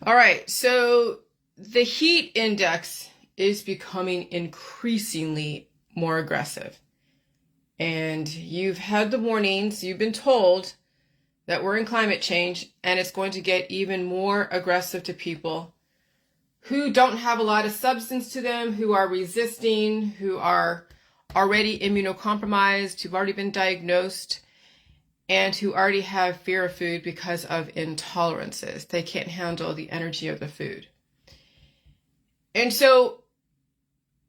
All right, so the heat index is becoming increasingly more aggressive. And you've had the warnings, you've been told that we're in climate change, and it's going to get even more aggressive to people who don't have a lot of substance to them, who are resisting, who are already immunocompromised, who've already been diagnosed, and who already have fear of food because of intolerances. They can't handle the energy of the food. And so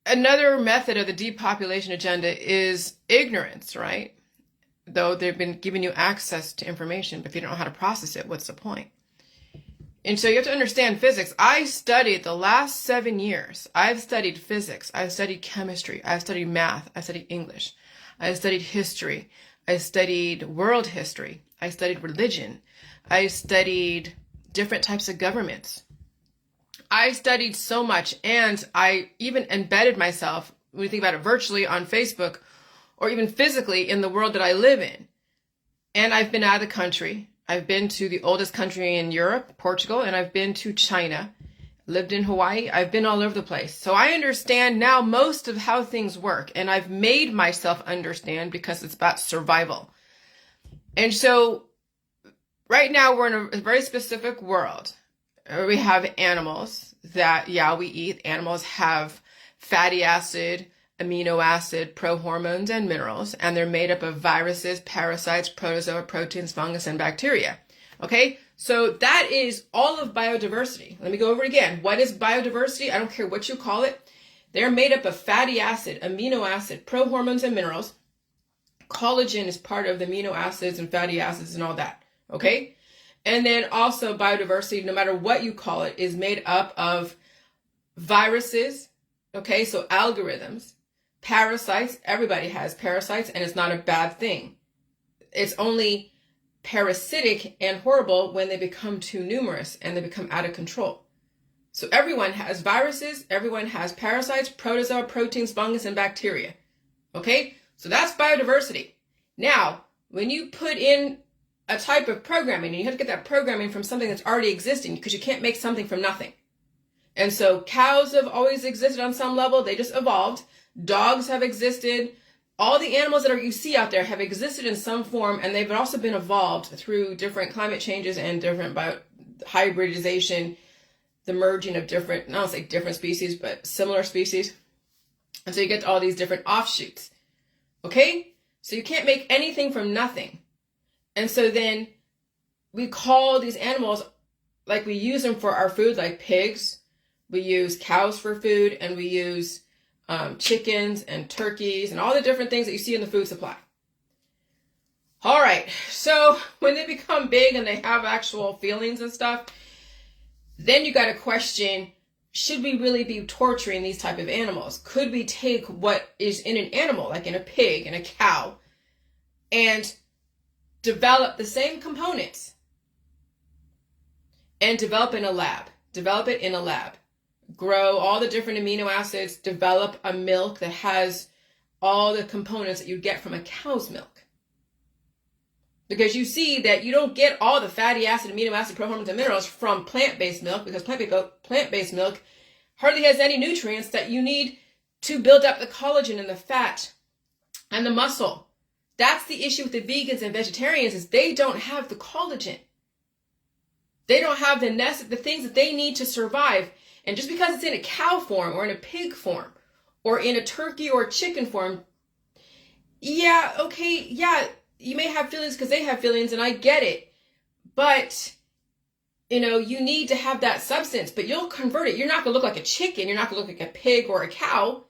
another method of the depopulation agenda is ignorance, right? Though they've been giving you access to information, but if you don't know how to process it, what's the point? And so you have to understand physics. I studied the last 7 years. I've studied physics. I've studied chemistry. I've studied math. I studied English. I studied history. I studied world history. I studied religion. I studied different types of governments. I studied so much, and I even embedded myself, when you think about it, virtually on Facebook or even physically in the world that I live in. And I've been out of the country. I've been to the oldest country in Europe, Portugal, and I've been to China, lived in Hawaii. I've been all over the place. So I understand now most of how things work, and I've made myself understand because it's about survival. And so right now we're in a very specific world. We have animals that, we eat. Animals have fatty acid, amino acid, prohormones, and minerals, and they're made up of viruses, parasites, protozoa, proteins, fungus, and bacteria. Okay, so that is all of biodiversity. Let me go over it again. What is biodiversity? I don't care what you call it. They're made up of fatty acid, amino acid, prohormones, and minerals. Collagen is part of the amino acids and fatty acids and all that. Okay, and then also biodiversity, no matter what you call it, is made up of viruses. Okay, so algorithms. Parasites, everybody has parasites, and it's not a bad thing. It's only parasitic and horrible when they become too numerous and they become out of control. So everyone has viruses, everyone has parasites, protozoa, proteins, fungus, and bacteria. Okay, so that's biodiversity. Now, when you put in a type of programming, and you have to get that programming from something that's already existing, because you can't make something from nothing. And so cows have always existed on some level, they just evolved. Dogs have existed. All the animals that you see out there have existed in some form, and they've also been evolved through different climate changes and different hybridization, the merging of different, I don't say different species, but similar species. And so you get all these different offshoots. Okay? So you can't make anything from nothing. And so then we call these animals, like we use them for our food, like pigs. We use cows for food, and we use chickens and turkeys and all the different things that you see in the food supply. All right, so when they become big and they have actual feelings and stuff, then you got to question, should we really be torturing these type of animals? Could we take what is in an animal, like in a pig and a cow, and develop the same components and develop it in a lab? Grow all the different amino acids, develop a milk that has all the components that you get from a cow's milk. Because you see that you don't get all the fatty acid, amino acid, prohormones, and minerals from plant-based milk, because plant-based milk hardly has any nutrients that you need to build up the collagen and the fat and the muscle. That's the issue with the vegans and vegetarians, is they don't have the collagen. They don't have the things that they need to survive. And just because it's in a cow form or in a pig form or in a turkey or a chicken form, you may have feelings because they have feelings, and I get it. But, you need to have that substance, but you'll convert it. You're not going to look like a chicken. You're not going to look like a pig or a cow.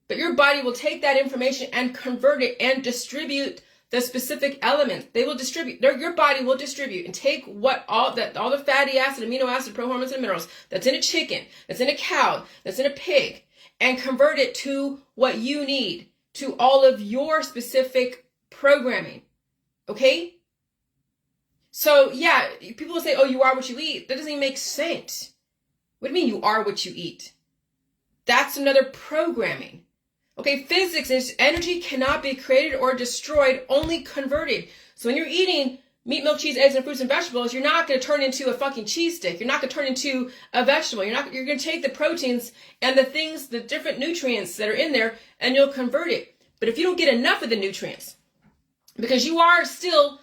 But your body will take that information and convert it and distribute the specific elements. They will distribute, your body will distribute and take all the fatty acid, amino acid, prohormones, and minerals that's in a chicken, that's in a cow, that's in a pig, and convert it to what you need, to all of your specific programming. Okay? So people will say, oh, you are what you eat. That doesn't even make sense. What do you mean you are what you eat? That's another programming. Okay, physics is energy cannot be created or destroyed, only converted. So when you're eating meat, milk, cheese, eggs, and fruits and vegetables, you're not going to turn into a fucking cheese stick. You're not going to turn into a vegetable. You're going to take the proteins and the things, the different nutrients that are in there, and you'll convert it. But if you don't get enough of the nutrients, because you are still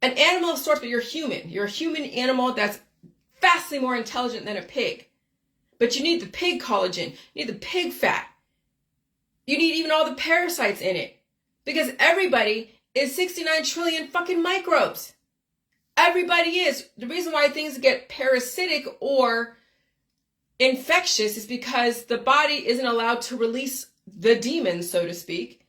an animal of sorts, but you're human. You're a human animal that's vastly more intelligent than a pig. But you need the pig collagen. You need the pig fat. You need even all the parasites in it. Because everybody is 69 trillion fucking microbes. Everybody is. The reason why things get parasitic or infectious is because the body isn't allowed to release the demons, so to speak.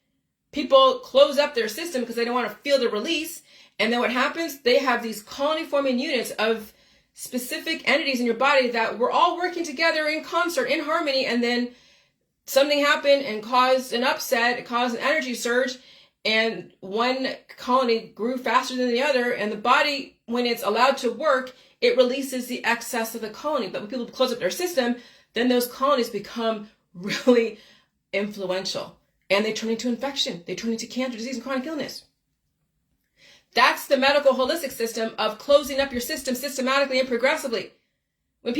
People close up their system because they don't want to feel the release. And then what happens? They have these colony-forming units of specific entities in your body that were all working together in concert, in harmony, and then something happened and caused an upset, it caused an energy surge, and one colony grew faster than the other, and the body, when it's allowed to work, it releases the excess of the colony. But when people close up their system, then those colonies become really influential, and they turn into infection, they turn into cancer, disease, and chronic illness. That's the medical holistic system of closing up your system systematically and progressively. When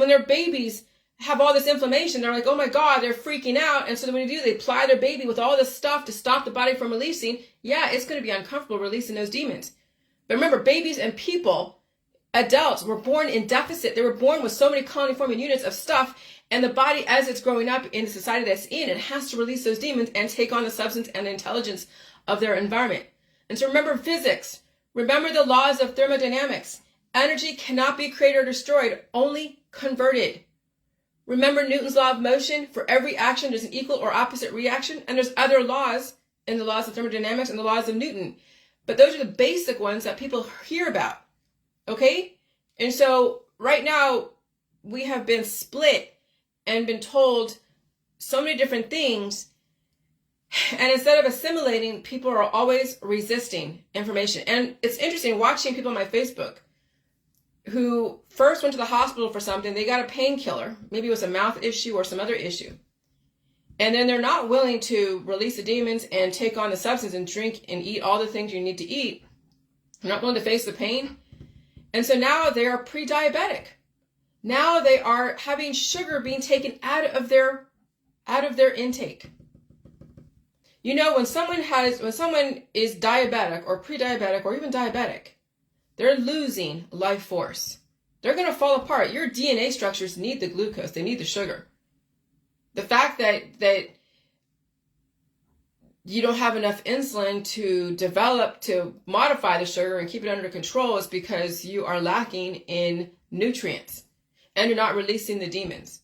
their babies have all this inflammation, they're like, oh my God, they're freaking out. And so what do? They ply their baby with all this stuff to stop the body from releasing. Yeah, it's going to be uncomfortable releasing those demons. But remember, babies and people, adults, were born in deficit. They were born with so many colony-forming units of stuff. And the body, as it's growing up in the society that's in, it has to release those demons and take on the substance and the intelligence of their environment. And so remember physics. Remember the laws of thermodynamics. Energy cannot be created or destroyed, only converted. Remember Newton's law of motion. For every action, there's an equal or opposite reaction. And there's other laws in the laws of thermodynamics and the laws of Newton. But those are the basic ones that people hear about. Okay? And so right now, we have been split and been told so many different things. And instead of assimilating, people are always resisting information. And it's interesting watching people on my Facebook who first went to the hospital for something. They got a painkiller. Maybe it was a mouth issue or some other issue. And then they're not willing to release the demons and take on the substance and drink and eat all the things you need to eat. They're not willing to face the pain. And so now they are pre-diabetic. Now they are having sugar being taken out of their intake. You know, when someone is diabetic or pre-diabetic or even diabetic, they're losing life force. They're going to fall apart. Your DNA structures need the glucose. They need the sugar. The fact that you don't have enough insulin to modify the sugar and keep it under control is because you are lacking in nutrients and you're not releasing the demons.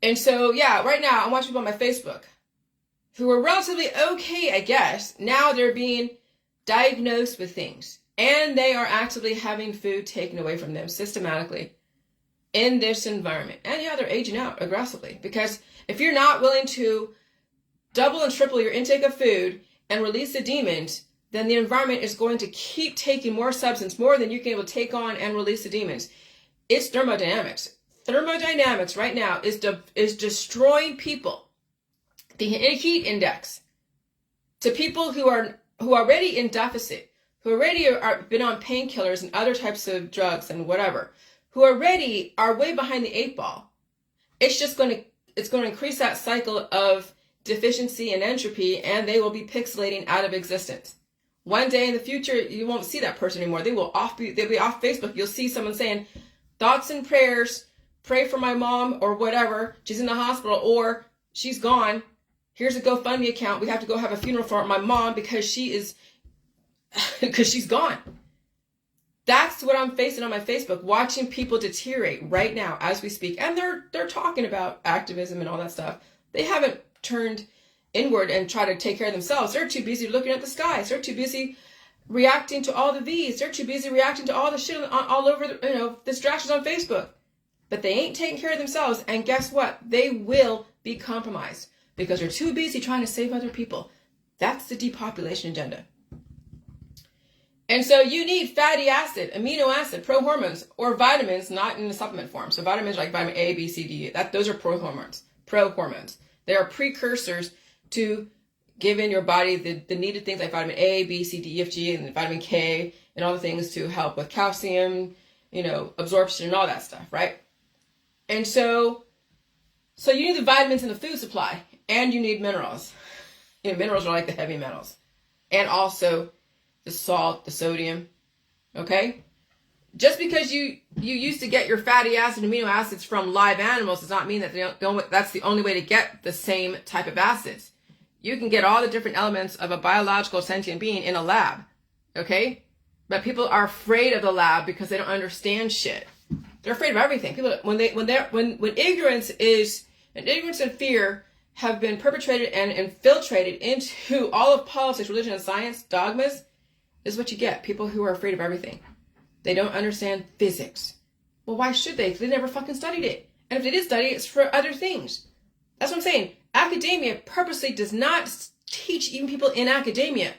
And so, yeah, right now I'm watching people on my Facebook who are relatively okay, I guess. Now they're being diagnosed with things. And they are actively having food taken away from them systematically in this environment. And yeah, they're aging out aggressively. Because if you're not willing to double and triple your intake of food and release the demons, then the environment is going to keep taking more substance, more than you can be able to take on and release the demons. It's thermodynamics. Thermodynamics right now is destroying people. The heat index to people who are already in deficit, who already are been on painkillers and other types of drugs and whatever, who already are way behind the 8 ball. It's going to increase that cycle of deficiency and entropy, and they will be pixelating out of existence. One day in the future, you won't see that person anymore. They'll be off Facebook. You'll see someone saying, thoughts and prayers, pray for my mom or whatever. She's in the hospital or she's gone. Here's a GoFundMe account. We have to go have a funeral for my mom because she's gone. That's what I'm facing on my Facebook, watching people deteriorate right now as we speak. And they're talking about activism and all that stuff. They haven't turned inward and tried to take care of themselves. They're too busy looking at the skies. They're too busy reacting to all the V's. They're too busy reacting to all the shit all over the distractions on Facebook. But they ain't taking care of themselves. And guess what? They will be compromised because they're too busy trying to save other people. That's the depopulation agenda. And so you need fatty acid, amino acid, prohormones, or vitamins, not in the supplement form. So vitamins like vitamin A, B, C, D, those are prohormones. Prohormones. They are precursors to given your body the needed things like vitamin A, B, C, D, E, F, G, and vitamin K, and all the things to help with calcium, absorption and all that stuff, right? And so you need the vitamins in the food supply, and you need minerals. Minerals are like the heavy metals. And also the salt, the sodium, okay? Just because you used to get your fatty acid and amino acids from live animals does not mean that that's the only way to get the same type of acids. You can get all the different elements of a biological sentient being in a lab, okay? But people are afraid of the lab because they don't understand shit. They're afraid of everything. People, when ignorance and fear have been perpetrated and infiltrated into all of politics, religion, and science, dogmas, this is what you get. People who are afraid of everything. They don't understand physics. Well, why should they? Because they never fucking studied it. And if they did study it, it's for other things. That's what I'm saying. Academia purposely does not teach even people in academia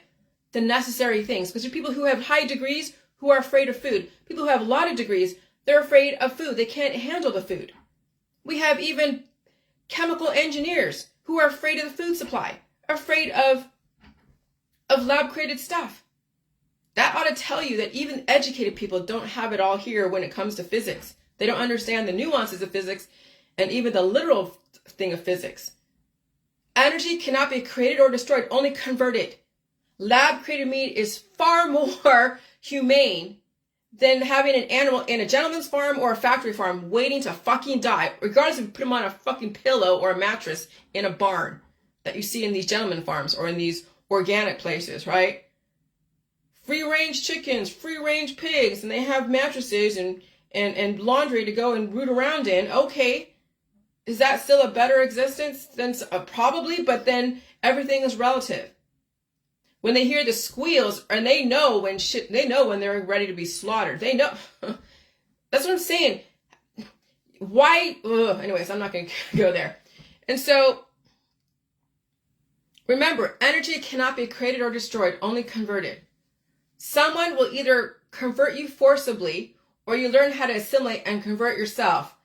the necessary things. Because there are people who have high degrees who are afraid of food. People who have a lot of degrees, they're afraid of food. They can't handle the food. We have even chemical engineers who are afraid of the food supply, afraid of lab-created stuff. That ought to tell you that even educated people don't have it all here when it comes to physics. They don't understand the nuances of physics and even the literal thing of physics. Energy cannot be created or destroyed, only converted. Lab-created meat is far more humane than having an animal in a gentleman's farm or a factory farm waiting to fucking die, regardless if you put them on a fucking pillow or a mattress in a barn that you see in these gentleman farms or in these organic places, right? Free-range chickens, free-range pigs, and they have mattresses and laundry to go and root around in. Okay, is that still a better existence? Then probably, but then everything is relative. When they hear the squeals, and they know when they're ready to be slaughtered. They know. That's what I'm saying. Why? Anyways, I'm not going to go there. And so, remember, energy cannot be created or destroyed, only converted. Someone will either convert you forcibly, or you learn how to assimilate and convert yourself.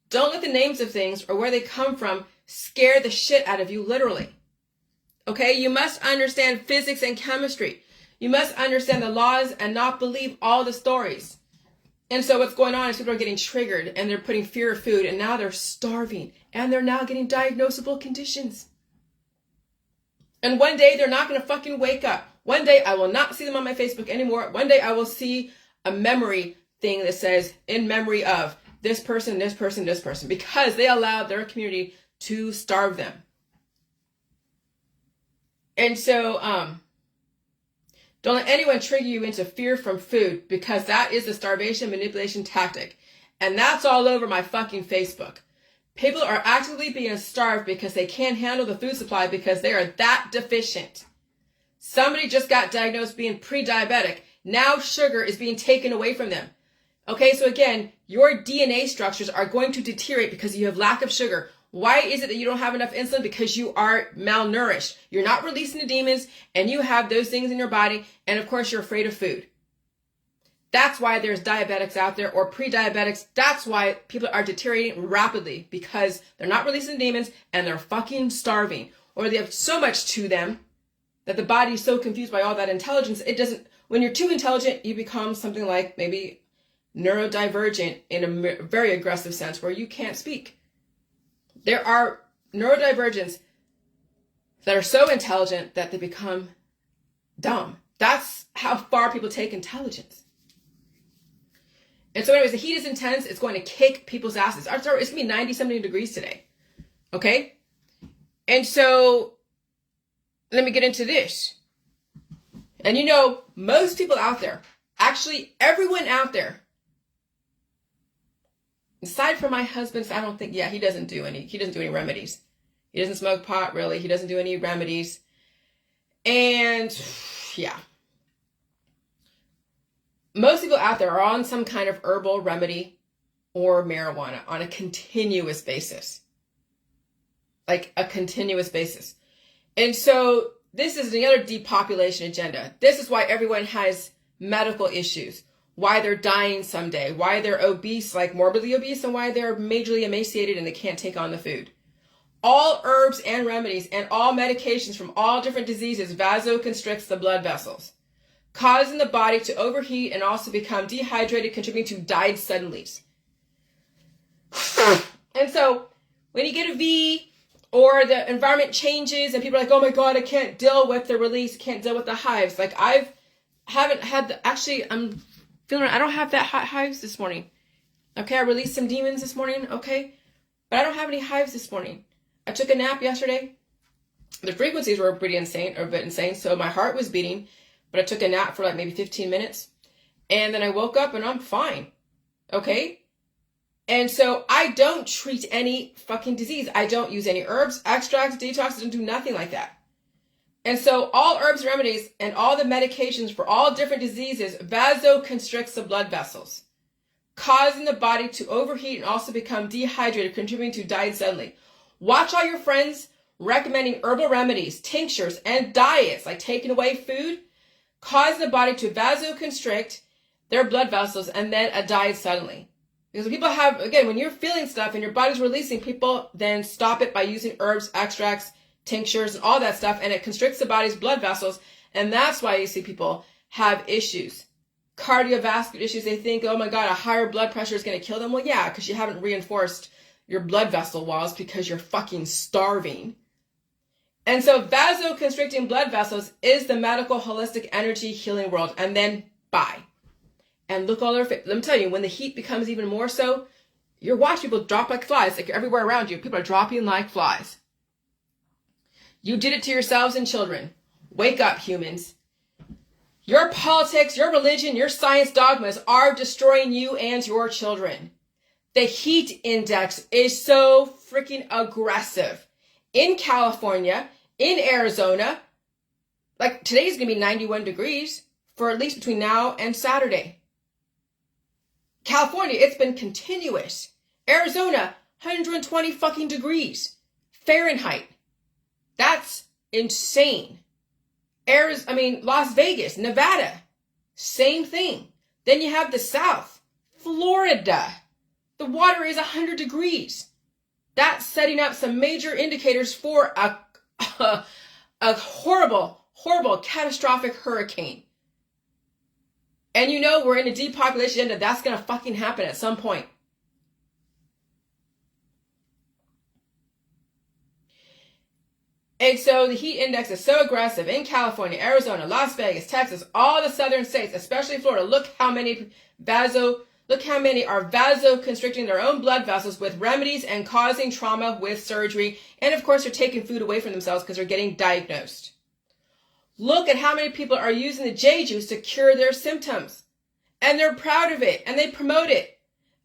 Don't let the names of things or where they come from scare the shit out of you, literally. Okay, you must understand physics and chemistry. You must understand the laws and not believe all the stories. And so what's going on is people are getting triggered and they're putting fear of food, and now they're starving and they're now getting diagnosable conditions. And one day they're not going to fucking wake up. One day I will not see them on my Facebook anymore. One day I will see a memory thing that says in memory of this person, this person, this person, because they allowed their community to starve them. And so, don't let anyone trigger you into fear from food, because that is a starvation manipulation tactic. And that's all over my fucking Facebook. People are actively being starved because they can't handle the food supply because they are that deficient. Somebody just got diagnosed being pre-diabetic. Now sugar is being taken away from them. Okay, so again, your DNA structures are going to deteriorate because you have lack of sugar. Why is it that you don't have enough insulin? Because you are malnourished. You're not releasing the demons, and you have those things in your body, and of course you're afraid of food. That's why there's diabetics out there, or pre-diabetics. That's why people are deteriorating rapidly, because they're not releasing the demons and they're fucking starving. Or they have so much to them that the body is so confused by all that intelligence, it doesn't, when you're too intelligent, you become something like maybe neurodivergent in a very aggressive sense where you can't speak. There are neurodivergents that are so intelligent that they become dumb. That's how far people take intelligence. And so anyways, the heat is intense. It's going to kick people's asses. It's going to be 90-something degrees today. Okay? And so let me get into this. And most people out there, actually everyone out there, aside from my husband, I don't think, he doesn't do any remedies. He doesn't smoke pot, really. He doesn't do any remedies. And yeah. Most people out there are on some kind of herbal remedy or marijuana on a continuous basis. Like a continuous basis. And so this is another depopulation agenda. This is why everyone has medical issues. Why they're dying someday. Why they're obese, like morbidly obese, and why they're majorly emaciated and they can't take on the food. All herbs and remedies and all medications from all different diseases vasoconstricts the blood vessels, causing the body to overheat and also become dehydrated, contributing to died suddenly. And so when you get a V or the environment changes and people are like, oh my God, I can't deal with the release, can't deal with the hives. Like I don't have that hot hives this morning. Okay, I released some demons this morning, okay? But I don't have any hives this morning. I took a nap yesterday. The frequencies were a bit insane, so my heart was beating, but I took a nap for like maybe 15 minutes. And then I woke up and I'm fine, okay? And so I don't treat any fucking disease. I don't use any herbs, extracts, detox. I don't do nothing like that. And so all herbs, remedies, and all the medications for all different diseases vasoconstricts the blood vessels, causing the body to overheat and also become dehydrated, contributing to dying suddenly. Watch all your friends recommending herbal remedies, tinctures, and diets, like taking away food, causing the body to vasoconstrict their blood vessels and then die suddenly. Because people have, again, when you're feeling stuff and your body's releasing, people then stop it by using herbs, extracts, tinctures, and all that stuff, and it constricts the body's blood vessels, and that's why you see people have issues. Cardiovascular issues, they think, oh my God, a higher blood pressure is going to kill them. Well, yeah, because you haven't reinforced your blood vessel walls because you're fucking starving. And so vasoconstricting blood vessels is the medical holistic energy healing world. And then bye. And look all over. Let me tell you, when the heat becomes even more so, you're watching people drop like flies, like everywhere around you. People are dropping like flies. You did it to yourselves and children. Wake up, humans. Your politics, your religion, your science dogmas are destroying you and your children. The heat index is so freaking aggressive. In California, in Arizona, like today's going to be 91 degrees for at least between now and Saturday. California, it's been continuous. Arizona, 120 fucking degrees Fahrenheit. That's insane. Las Vegas, Nevada, same thing. Then you have the South, Florida. The water is 100 degrees. That's setting up some major indicators for a horrible, horrible, catastrophic hurricane. And you know we're in a depopulation agenda. That's going to fucking happen at some point. And so the heat index is so aggressive in California, Arizona, Las Vegas, Texas, all the southern states, especially Florida. Look how many are vasoconstricting their own blood vessels with remedies and causing trauma with surgery. And of course, they're taking food away from themselves because they're getting diagnosed. Look at how many people are using the J juice to cure their symptoms. And they're proud of it and they promote it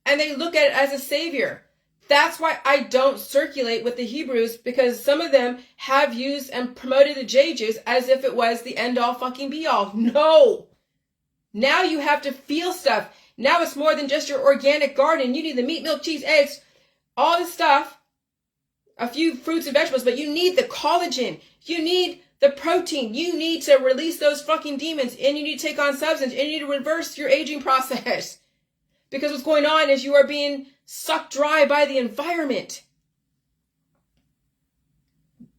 and they look at it as a savior. That's why I don't circulate with the Hebrews, because some of them have used and promoted the J juice as if it was the end all fucking be all. No. Now you have to feel stuff. Now it's more than just your organic garden. You need the meat, milk, cheese, eggs, all this stuff, a few fruits and vegetables, but you need the collagen. You need the protein. You need to release those fucking demons, and you need to take on substance, and you need to reverse your aging process. Because what's going on is you are being sucked dry by the environment.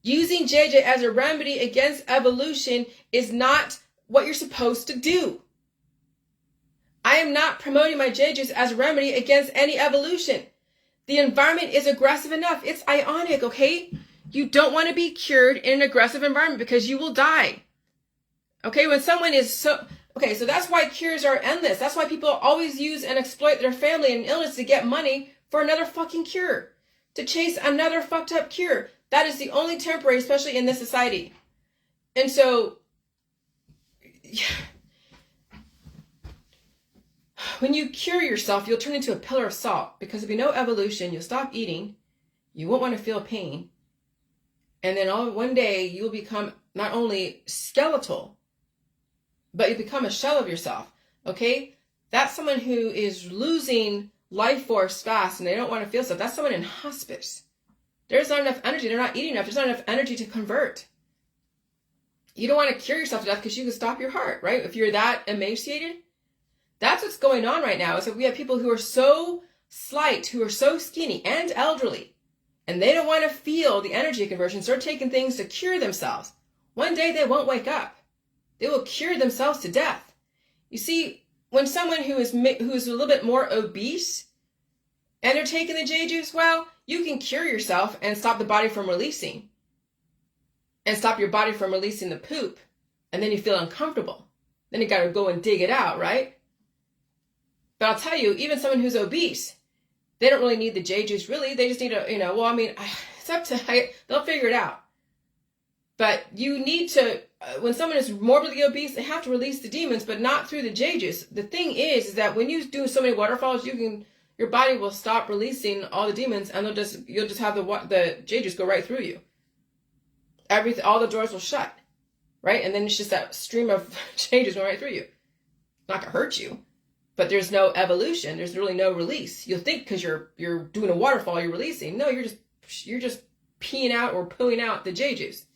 Using JJ as a remedy against evolution is not what you're supposed to do. I am not promoting my JJs as a remedy against any evolution. The environment is aggressive enough. It's ionic, okay? You don't want to be cured in an aggressive environment because you will die. Okay, when someone is so... Okay, so that's why cures are endless. That's why people always use and exploit their family and illness to get money for another fucking cure. To chase another fucked up cure. That is the only temporary, especially in this society. And so... when you cure yourself, you'll turn into a pillar of salt. Because if you know evolution, you'll stop eating. You won't want to feel pain. And then one day you'll become not only skeletal, but you become a shell of yourself, okay? That's someone who is losing life force fast and they don't want to feel stuff. That's someone in hospice. There's not enough energy. They're not eating enough. There's not enough energy to convert. You don't want to cure yourself to death because you can stop your heart, right? If you're that emaciated, that's what's going on right now. Is that we have people who are so slight, who are so skinny and elderly, and they don't want to feel the energy conversion, start taking things to cure themselves. One day they won't wake up. They will cure themselves to death. You see, when someone who is a little bit more obese and they're taking the J juice, well, you can cure yourself and stop the body from releasing. And stop your body from releasing the poop. And then you feel uncomfortable. Then you got to go and dig it out, right? But I'll tell you, even someone who's obese, they don't really need the J juice, really. They just need it's up to, they'll figure it out. But you need to, when someone is morbidly obese, they have to release the demons, but not through the J juice. The thing is that when you do so many waterfalls, your body will stop releasing all the demons, and you'll just have the J juice go right through you. All the doors will shut, right? And then it's just that stream of J juice going right through you. It's not gonna hurt you, but there's no evolution. There's really no release. You'll think because you're doing a waterfall, you're releasing. No, you're just peeing out or pooing out the J juice.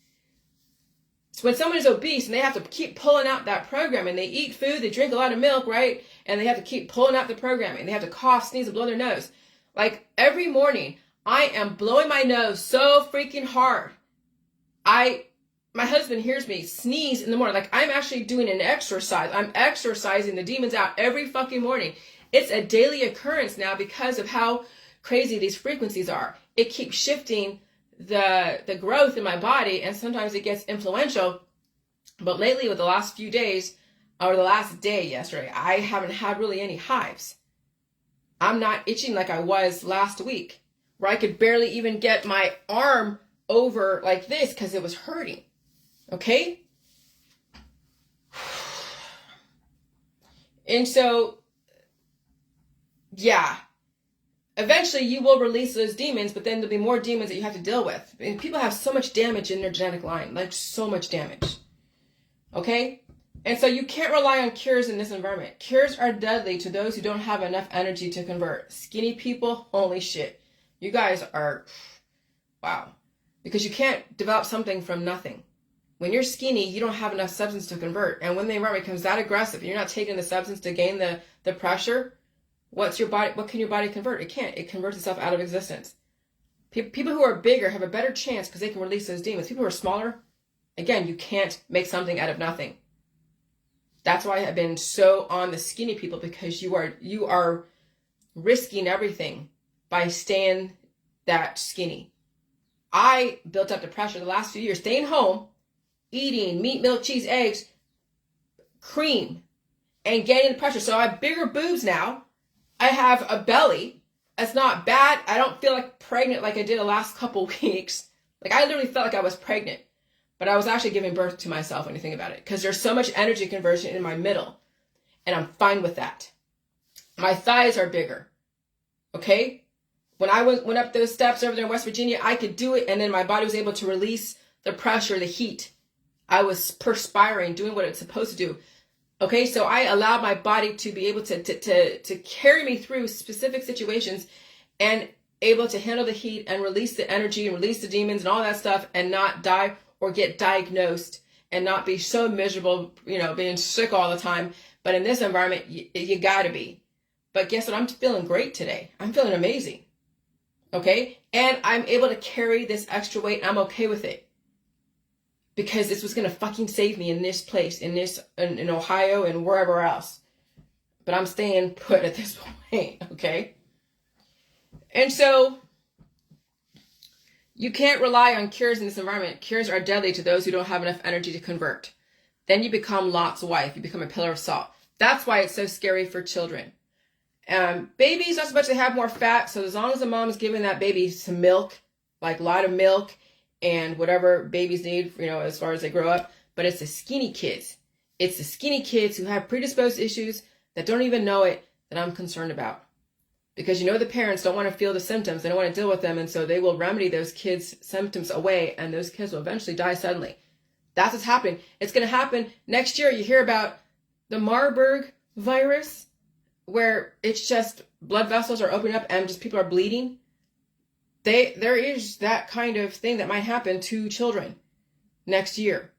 So when someone is obese and they have to keep pulling out that programming, they eat food, they drink a lot of milk, right? And they have to keep pulling out the programming. They have to cough, sneeze, and blow their nose. Like every morning, I am blowing my nose so freaking hard. My husband hears me sneeze in the morning. Like I'm actually doing an exercise. I'm exercising the demons out every fucking morning. It's a daily occurrence now because of how crazy these frequencies are. It keeps shifting the growth in my body, and sometimes it gets influential. But lately, with the last few days, or the last day yesterday, I haven't had really any hives. I'm not itching like I was last week, where I could barely even get my arm over like this because it was hurting. Okay? And so, yeah. Eventually, you will release those demons, but then there'll be more demons that you have to deal with. And people have so much damage in their genetic line, like so much damage. Okay? And so you can't rely on cures in this environment. Cures are deadly to those who don't have enough energy to convert. Skinny people, holy shit. You guys are, wow. Because you can't develop something from nothing. When you're skinny, you don't have enough substance to convert. And when the environment becomes that aggressive, and you're not taking the substance to gain the pressure, what can your body convert? It can't. It converts itself out of existence. People who are bigger have a better chance because they can release those demons. People who are smaller, again, you can't make something out of nothing. That's why I've been so on the skinny people, because you are risking everything by staying that skinny. I built up the pressure the last few years, staying home, eating meat, milk, cheese, eggs, cream, and getting the pressure. So I have bigger boobs now. I have a belly. It's not bad. I don't feel like pregnant like I did the last couple weeks. Like I literally felt like I was pregnant, but I was actually giving birth to myself when you think about it, because there's so much energy conversion in my middle, and I'm fine with that. My thighs are bigger. Okay? When I went up those steps over there in West Virginia, I could do it, and then my body was able to release the pressure, the heat. I was perspiring, doing what it's supposed to do. Okay, so I allowed my body to be able to carry me through specific situations and able to handle the heat and release the energy and release the demons and all that stuff, and not die or get diagnosed and not be so miserable, being sick all the time. But in this environment, you gotta be. But guess what? I'm feeling great today. I'm feeling amazing. Okay? And I'm able to carry this extra weight, and I'm okay with it. Because this was going to fucking save me in this place, in Ohio and wherever else. But I'm staying put at this point, okay? And so, you can't rely on cures in this environment. Cures are deadly to those who don't have enough energy to convert. Then you become Lot's wife. You become a pillar of salt. That's why it's so scary for children. Babies, not so much they have more fat, so as long as the mom's giving that baby some milk, like a lot of milk, and whatever babies need, as far as they grow up. But it's the skinny kids. It's the skinny kids who have predisposed issues that don't even know it that I'm concerned about. Because the parents don't want to feel the symptoms. They don't want to deal with them. And so they will remedy those kids' symptoms away. And those kids will eventually die suddenly. That's what's happening. It's going to happen next year. You hear about the Marburg virus, where it's just blood vessels are opening up and just people are bleeding. There is that kind of thing that might happen to children next year.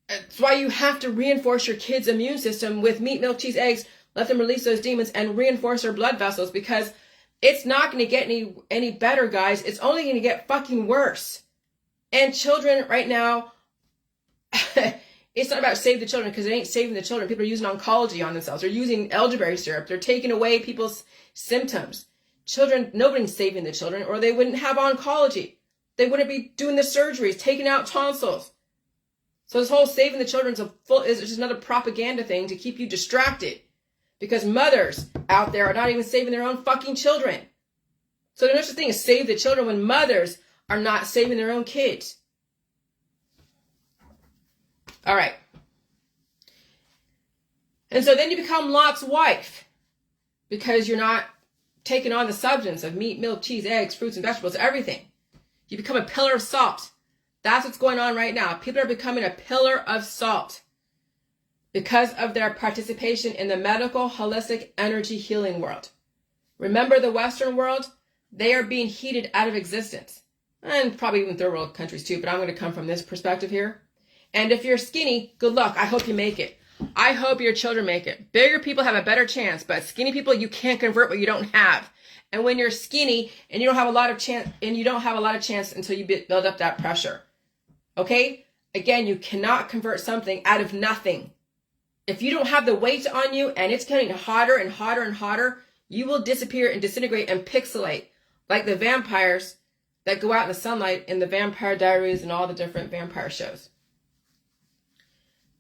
That's why you have to reinforce your kids' immune system with meat, milk, cheese, eggs. Let them release those demons and reinforce their blood vessels, because It's not going to get any better, guys. It's only going to get fucking worse. And children right now, it's not about save the children, because it ain't saving the children. People are using oncology on themselves. They're using elderberry syrup. They're taking away people's symptoms. Children, nobody's saving the children, or they wouldn't have oncology. They wouldn't be doing the surgeries, taking out tonsils. So this whole saving the children is just another propaganda thing to keep you distracted. Because mothers out there are not even saving their own fucking children. So there's no such thing as save the children when mothers are not saving their own kids. All right. And so then you become Lot's wife, because you're not taking on the substance of meat, milk, cheese, eggs, fruits, and vegetables, everything. You become a pillar of salt. That's what's going on right now. People are becoming a pillar of salt because of their participation in the medical, holistic, energy healing world. Remember the Western world? They are being heated out of existence. And probably even third world countries too, but I'm going to come from this perspective here. And if you're skinny, good luck. I hope you make it. I hope your children make it. Bigger people have a better chance, but skinny people, you can't convert what you don't have. And when you're skinny and you don't have a lot of chance, until you build up that pressure. Okay? Again, you cannot convert something out of nothing. If you don't have the weight on you and it's getting hotter and hotter and hotter, you will disappear and disintegrate and pixelate like the vampires that go out in the sunlight in the Vampire Diaries and all the different vampire shows.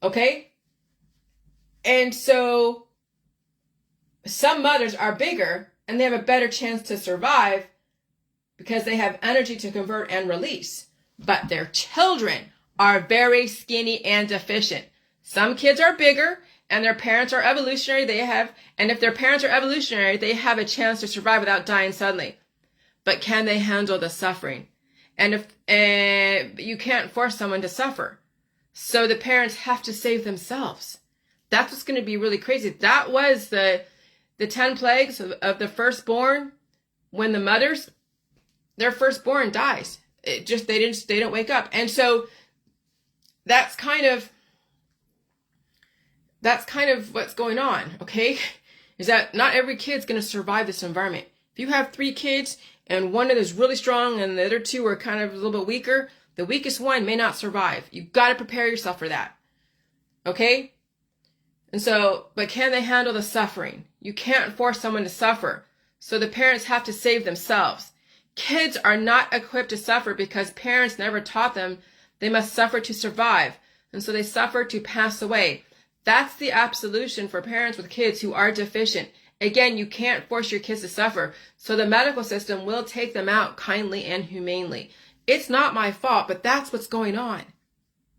Okay? And so some mothers are bigger and they have a better chance to survive because they have energy to convert and release. But their children are very skinny and deficient. Some kids are bigger and their parents are evolutionary. And if their parents are evolutionary, they have a chance to survive without dying suddenly. But can they handle the suffering? And if you can't force someone to suffer. So the parents have to save themselves. That's what's going to be really crazy. That was the 10 plagues of the firstborn. When the mothers, their firstborn dies. They don't wake up. And so that's kind of what's going on, okay? Is that not every kid's going to survive this environment. If you have 3 kids and one of them is really strong and the other 2 are kind of a little bit weaker, the weakest one may not survive. You've got to prepare yourself for that, okay? And so, but can they handle the suffering? You can't force someone to suffer. So the parents have to save themselves. Kids are not equipped to suffer because parents never taught them they must suffer to survive. And so they suffer to pass away. That's the absolution for parents with kids who are deficient. Again, you can't force your kids to suffer. So the medical system will take them out kindly and humanely. It's not my fault, but that's what's going on.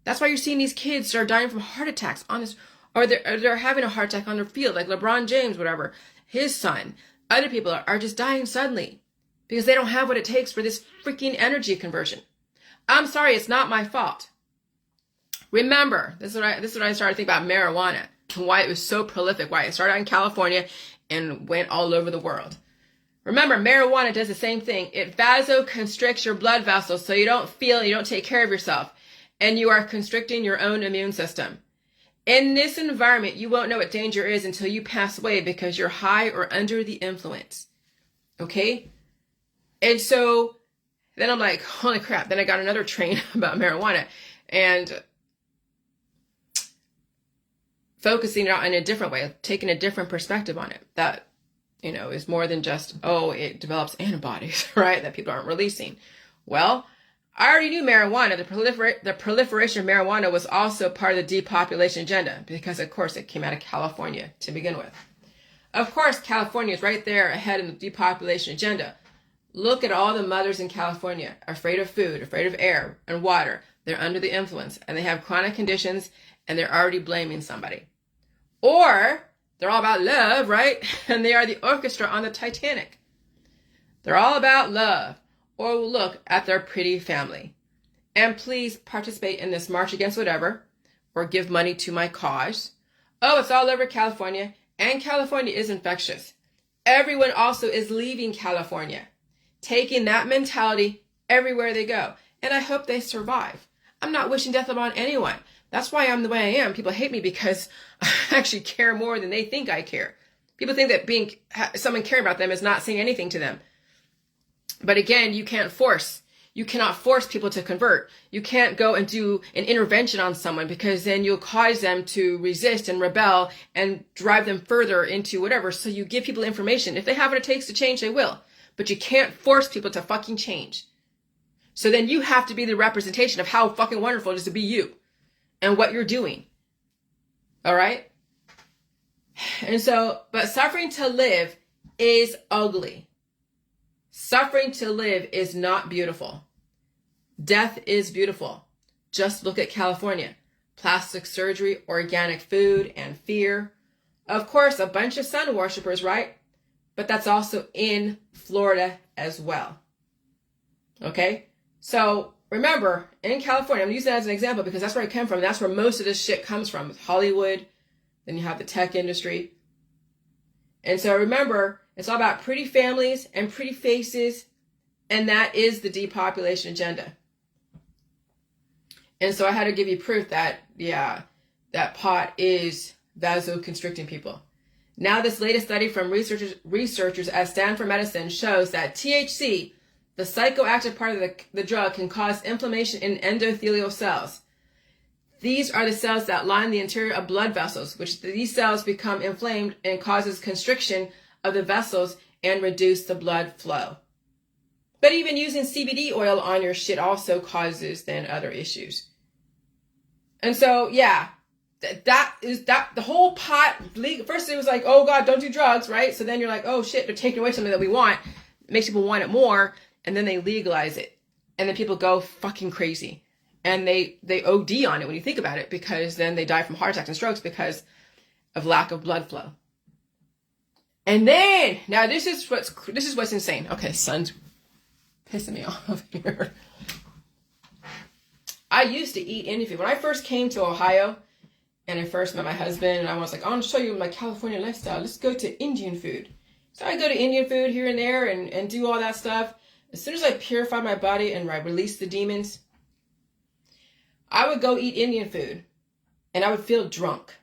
That's why you're seeing these kids start dying from heart attacks on this, or they're having a heart attack on their field, like LeBron James, whatever, his son. Other people are just dying suddenly because they don't have what it takes for this freaking energy conversion. I'm sorry, it's not my fault. Remember, this is what I started thinking about marijuana, and why it was so prolific, why it started out in California and went all over the world. Remember, marijuana does the same thing. It vasoconstricts your blood vessels so you don't take care of yourself, and you are constricting your own immune system. In this environment, you won't know what danger is until you pass away because you're high or under the influence. Okay? And so then I'm like, holy crap. Then I got another train about marijuana and focusing it out in a different way, taking a different perspective on it. That, is more than just, it develops antibodies, right? That people aren't releasing. Well, I already knew marijuana. The proliferation of marijuana was also part of the depopulation agenda because, of course, it came out of California to begin with. Of course, California is right there ahead in the depopulation agenda. Look at all the mothers in California, afraid of food, afraid of air and water. They're under the influence and they have chronic conditions and they're already blaming somebody. Or they're all about love, right? And they are the orchestra on the Titanic. They're all about love. Or look at their pretty family. And please participate in this march against whatever, or give money to my cause. Oh, it's all over California, and California is infectious. Everyone also is leaving California, taking that mentality everywhere they go. And I hope they survive. I'm not wishing death upon anyone. That's why I'm the way I am. People hate me because I actually care more than they think I care. People think that someone caring about them is not saying anything to them. But again, you cannot force people to convert. You can't go and do an intervention on someone, because then you'll cause them to resist and rebel and drive them further into whatever. So you give people information. If they have what it takes to change, they will. But you can't force people to fucking change. So then you have to be the representation of how fucking wonderful it is to be you and what you're doing. All right? And so, but suffering to live is ugly. Suffering to live is not beautiful. Death is beautiful. Just look at California. Plastic surgery, organic food, and fear. Of course, a bunch of sun worshipers, right? But that's also in Florida as well. Okay? So remember, in California, I'm using that as an example because that's where I come from. That's where most of this shit comes from. Hollywood, then you have the tech industry. And so remember, it's all about pretty families and pretty faces, and that is the depopulation agenda. And so I had to give you proof that, yeah, that pot is vasoconstricting people. Now this latest study from researchers at Stanford Medicine shows that THC, the psychoactive part of the drug, can cause inflammation in endothelial cells. These are the cells that line the interior of blood vessels, which these cells become inflamed and causes constriction of the vessels and reduce the blood flow. But even using CBD oil on your shit also causes then other issues. And so, yeah, that the whole pot. First it was like, oh God, don't do drugs, right? So then you're like, oh shit, they're taking away something that we want. It makes people want it more. And then they legalize it. And then people go fucking crazy. And they OD on it when you think about it, because then they die from heart attacks and strokes because of lack of blood flow. And then, now this is what's insane. Okay, sun's pissing me off here. I used to eat Indian food. When I first came to Ohio and I first met my husband, and I was like, I want to show you my California lifestyle. Let's go to Indian food. So I go to Indian food here and there and do all that stuff. As soon as I purify my body and I release the demons, I would go eat Indian food and I would feel drunk.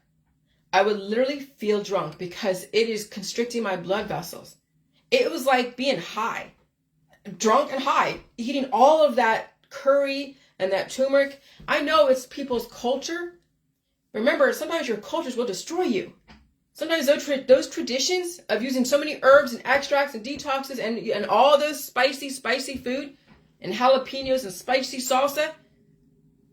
I would literally feel drunk because it is constricting my blood vessels. It was like being high, drunk and high, eating all of that curry and that turmeric. I know it's people's culture. Remember, sometimes your cultures will destroy you. Sometimes those traditions of using so many herbs and extracts and detoxes and all those spicy food and jalapenos and spicy salsa,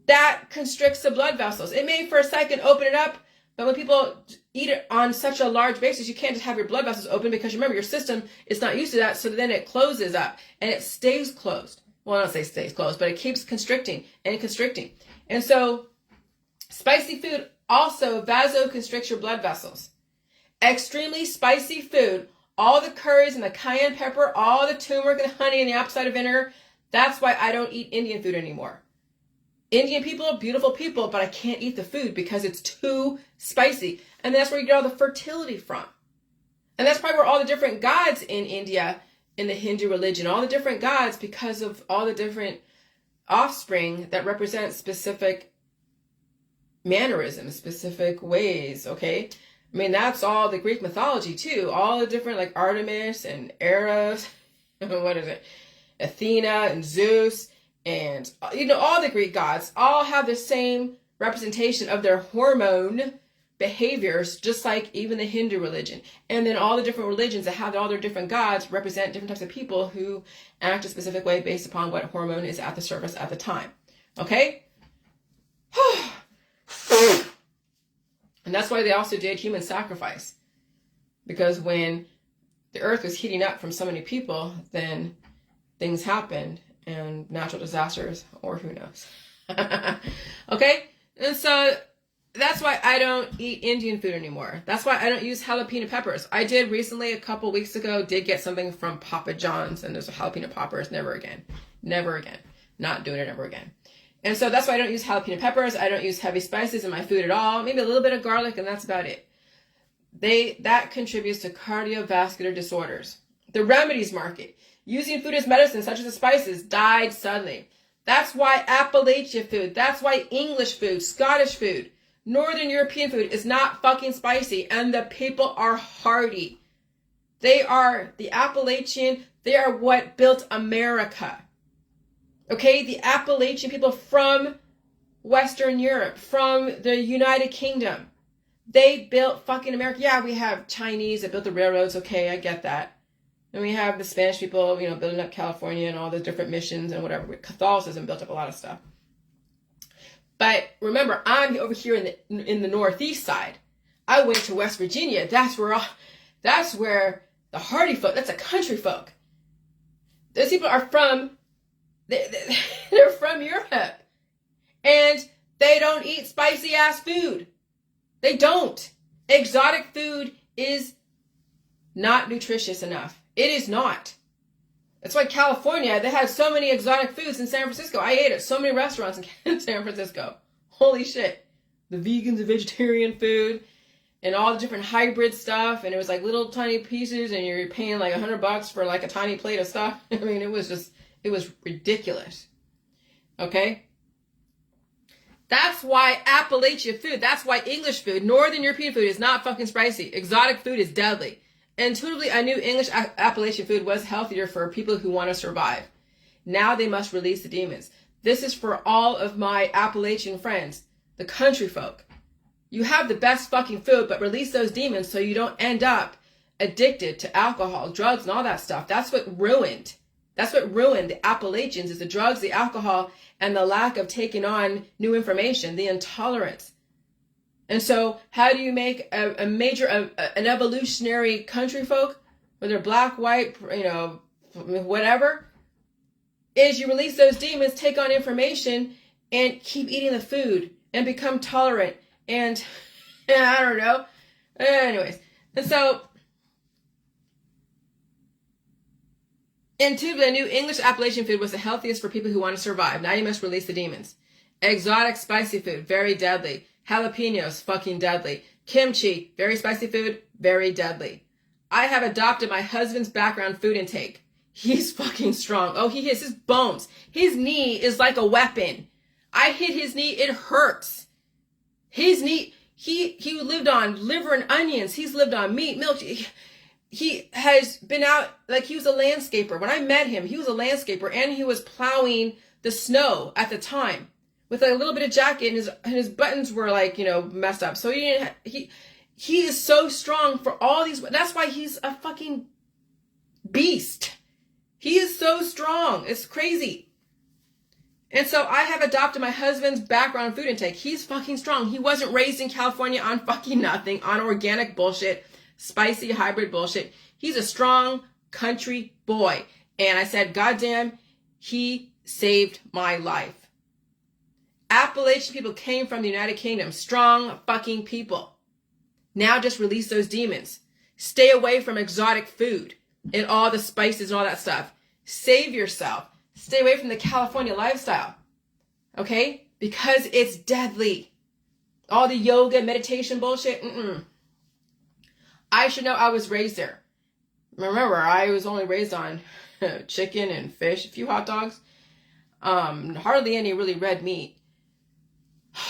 that constricts the blood vessels. It may for a second open it up, but when people eat it on such a large basis, you can't just have your blood vessels open, because remember, your system is not used to that, so then it closes up and it stays closed. Well, I don't say stays closed, but it keeps constricting and constricting. And so spicy food also vasoconstricts your blood vessels. Extremely spicy food, all the curries and the cayenne pepper, all the turmeric and honey and the apple cider vinegar, that's why I don't eat Indian food anymore. Indian people are beautiful people, but I can't eat the food because it's too spicy. And that's where you get all the fertility from. And that's probably where all the different gods in India, in the Hindu religion, all the different gods, because of all the different offspring that represent specific mannerisms, specific ways, okay? I mean, that's all the Greek mythology too. All the different, like Artemis and Eros, what is it? Athena and Zeus. And, all the Greek gods all have the same representation of their hormone behaviors, just like even the Hindu religion. And then all the different religions that have all their different gods represent different types of people who act a specific way based upon what hormone is at the surface at the time. Okay? And that's why they also did human sacrifice. Because when the earth was heating up from so many people, then things happened. And natural disasters, or who knows. Okay? And so that's why I don't eat Indian food anymore. That's why I don't use jalapeno peppers. I did recently, a couple weeks ago, did get something from Papa John's, and there's a jalapeno poppers. Never again. Never again. Not doing it ever again. And so that's why I don't use jalapeno peppers. I don't use heavy spices in my food at all. Maybe a little bit of garlic, and that's about it. That contributes to cardiovascular disorders. The remedies market, using food as medicine, such as the spices, died suddenly. That's why Appalachia food, that's why English food, Scottish food, Northern European food is not fucking spicy, and the people are hardy. They are the Appalachian. They are what built America. Okay, the Appalachian people from Western Europe, from the United Kingdom. They built fucking America. Yeah, we have Chinese that built the railroads. Okay, I get that. And we have the Spanish people, building up California and all the different missions and whatever. Catholicism built up a lot of stuff. But remember, I'm over here in the northeast side. I went to West Virginia. That's where the hardy folk, that's a country folk. Those people are they're from Europe. And they don't eat spicy ass food. They don't. Exotic food is not nutritious enough. It is not. That's why California, they have so many exotic foods in San Francisco. I ate at so many restaurants in San Francisco. Holy shit. The vegans and vegetarian food and all the different hybrid stuff. And it was like little tiny pieces and you're paying like $100 for like a tiny plate of stuff. I mean, it was ridiculous. Okay? That's why Appalachian food, that's why English food, Northern European food is not fucking spicy. Exotic food is deadly. Intuitively, I knew English Appalachian food was healthier for people who want to survive. Now they must release the demons. This is for all of my Appalachian friends, the country folk. You have the best fucking food, but release those demons so you don't end up addicted to alcohol, drugs, and all that stuff. That's what ruined the Appalachians is the drugs, the alcohol, and the lack of taking on new information, the intolerance. And so how do you make an evolutionary country folk, whether black, white, whatever, is you release those demons, take on information, and keep eating the food and become tolerant and I don't know. Anyways, and so intuitively, I knew English Appalachian food was the healthiest for people who want to survive. Now you must release the demons. Exotic spicy food, very deadly. Jalapenos, fucking deadly. Kimchi, very spicy food, very deadly. I have adopted my husband's background food intake. He's fucking strong. Oh, he hits his bones. His knee is like a weapon. I hit his knee, it hurts. His knee, he lived on liver and onions. He's lived on meat, milk. He has been out, like he was a landscaper. When I met him, he was a landscaper and he was plowing the snow at the time with a little bit of jacket and his buttons were like, messed up. So he is so strong for all these. That's why he's a fucking beast. He is so strong. It's crazy. And so I have adopted my husband's background food intake. He's fucking strong. He wasn't raised in California on fucking nothing, on organic bullshit, spicy hybrid bullshit. He's a strong country boy. And I said, goddamn, he saved my life. Appalachian people came from the United Kingdom. Strong fucking people. Now just release those demons. Stay away from exotic food and all the spices and all that stuff. Save yourself. Stay away from the California lifestyle. Okay? Because it's deadly. All the yoga, meditation bullshit. I should know I was raised there. Remember, I was only raised on chicken and fish, a few hot dogs. Hardly any really red meat.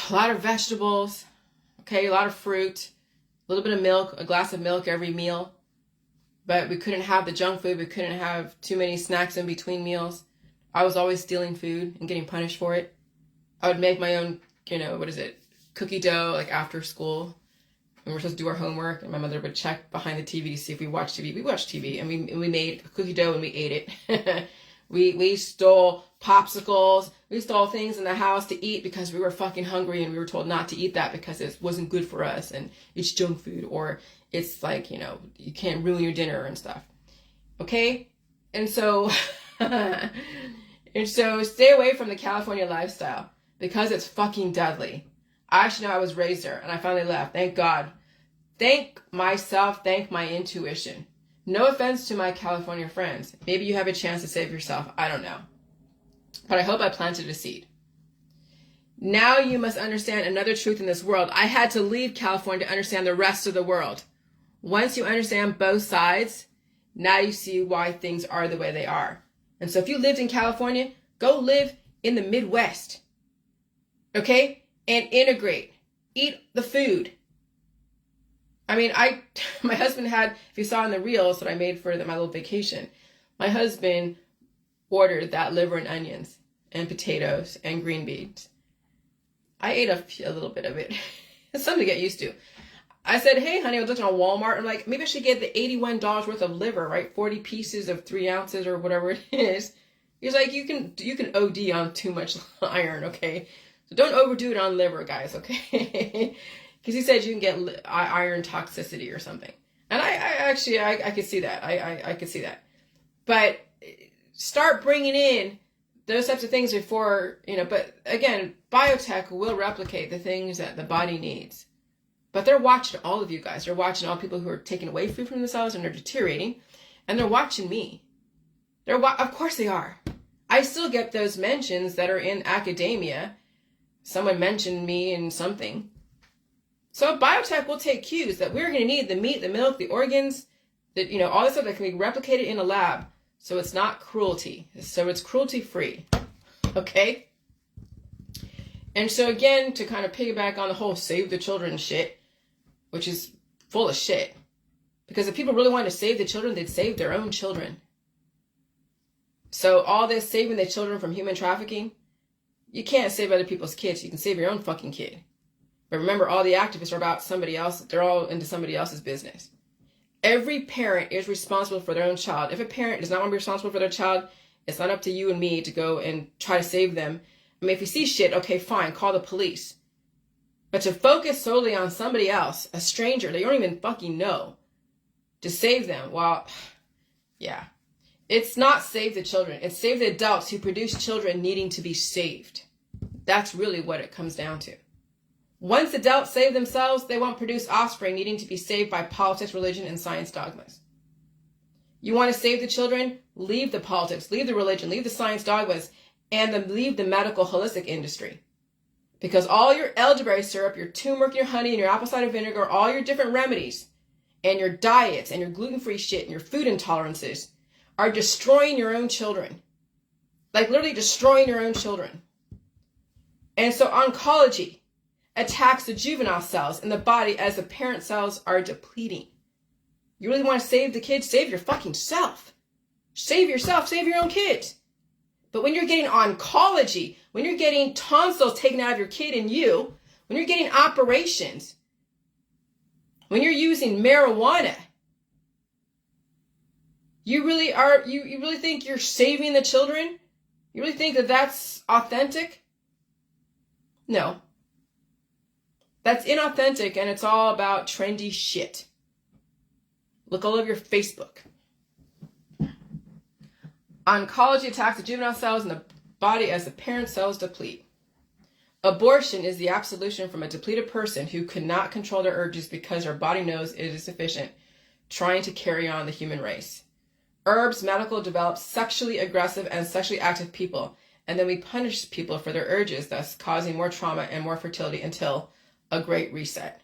A lot of vegetables. Okay, a lot of fruit. A little bit of milk, a glass of milk every meal. But we couldn't have the junk food. We couldn't have too many snacks in between meals. I was always stealing food and getting punished for it. I would make my own, cookie dough, like after school. And we're supposed to do our homework. And my mother would check behind the TV to see if we watched TV. We watched TV and we made cookie dough and we ate it. We stole popsicles. We stole things in the house to eat because we were fucking hungry and we were told not to eat that because it wasn't good for us and it's junk food or it's like, you can't ruin your dinner and stuff. Okay? And so, stay away from the California lifestyle because it's fucking deadly. I actually know I was raised there and I finally left. Thank God. Thank myself. Thank my intuition. No offense to my California friends. Maybe you have a chance to save yourself. I don't know. But I hope I planted a seed. Now you must understand another truth in this world. I had to leave California to understand the rest of the world. Once you understand both sides, now you see why things are the way they are. And so if you lived in California, go live in the Midwest. Okay? And integrate. Eat the food. I mean, my husband had, if you saw in the reels that I made for my little vacation, my husband ordered that liver and onions and potatoes and green beans. I ate a little bit of it. It's something to get used to. I said, hey, honey, I was looking on Walmart. I'm like, maybe I should get the $81 worth of liver, right? 40 pieces of 3 ounces or whatever it is. He's like, you can OD on too much iron, okay? So don't overdo it on liver, guys, okay? Because he said you can get iron toxicity or something. And I could see that. I could see that. But start bringing in those types of things before, but again, biotech will replicate the things that the body needs. But they're watching all of you guys. They're watching all people who are taking away food from themselves and they're deteriorating. And they're watching me. Of course they are. I still get those mentions that are in academia. Someone mentioned me in something. So biotech will take cues that we're going to need the meat, the milk, the organs, all this stuff that can be replicated in a lab. So it's not cruelty. So it's cruelty free. Okay? And so again, to kind of piggyback on the whole save the children shit, which is full of shit. Because if people really wanted to save the children, they'd save their own children. So all this saving the children from human trafficking, you can't save other people's kids. You can save your own fucking kid. But remember, all the activists are about somebody else. They're all into somebody else's business. Every parent is responsible for their own child. If a parent does not want to be responsible for their child, it's not up to you and me to go and try to save them. I mean, if you see shit, okay, fine, call the police. But to focus solely on somebody else, a stranger that you don't even fucking know, to save them, well, yeah. It's not save the children. It's save the adults who produce children needing to be saved. That's really what it comes down to. Once adults save themselves, they won't produce offspring needing to be saved by politics, religion, and science dogmas. You want to save the children? Leave the politics, leave the religion, leave the science dogmas, and then leave the medical holistic industry. Because all your elderberry syrup, your turmeric, your honey, and your apple cider vinegar, all your different remedies, and your diets, and your gluten-free shit, and your food intolerances are destroying your own children. Like literally destroying your own children. And so oncology attacks the juvenile cells in the body as the parent cells are depleting. You really want to save the kids? Save your fucking self. Save yourself. Save your own kids. But when you're getting oncology, when you're getting tonsils taken out of your kid and you, when you're getting operations, when you're using marijuana, you really think you're saving the children? You really think that that's authentic? No. That's inauthentic, and it's all about trendy shit. Look all over your Facebook. Oncology attacks the juvenile cells in the body as the parent cells deplete. Abortion is the absolution from a depleted person who cannot control their urges because their body knows it is sufficient, trying to carry on the human race. Herbs Medical develops sexually aggressive and sexually active people, and then we punish people for their urges, thus causing more trauma and more fertility until a great reset.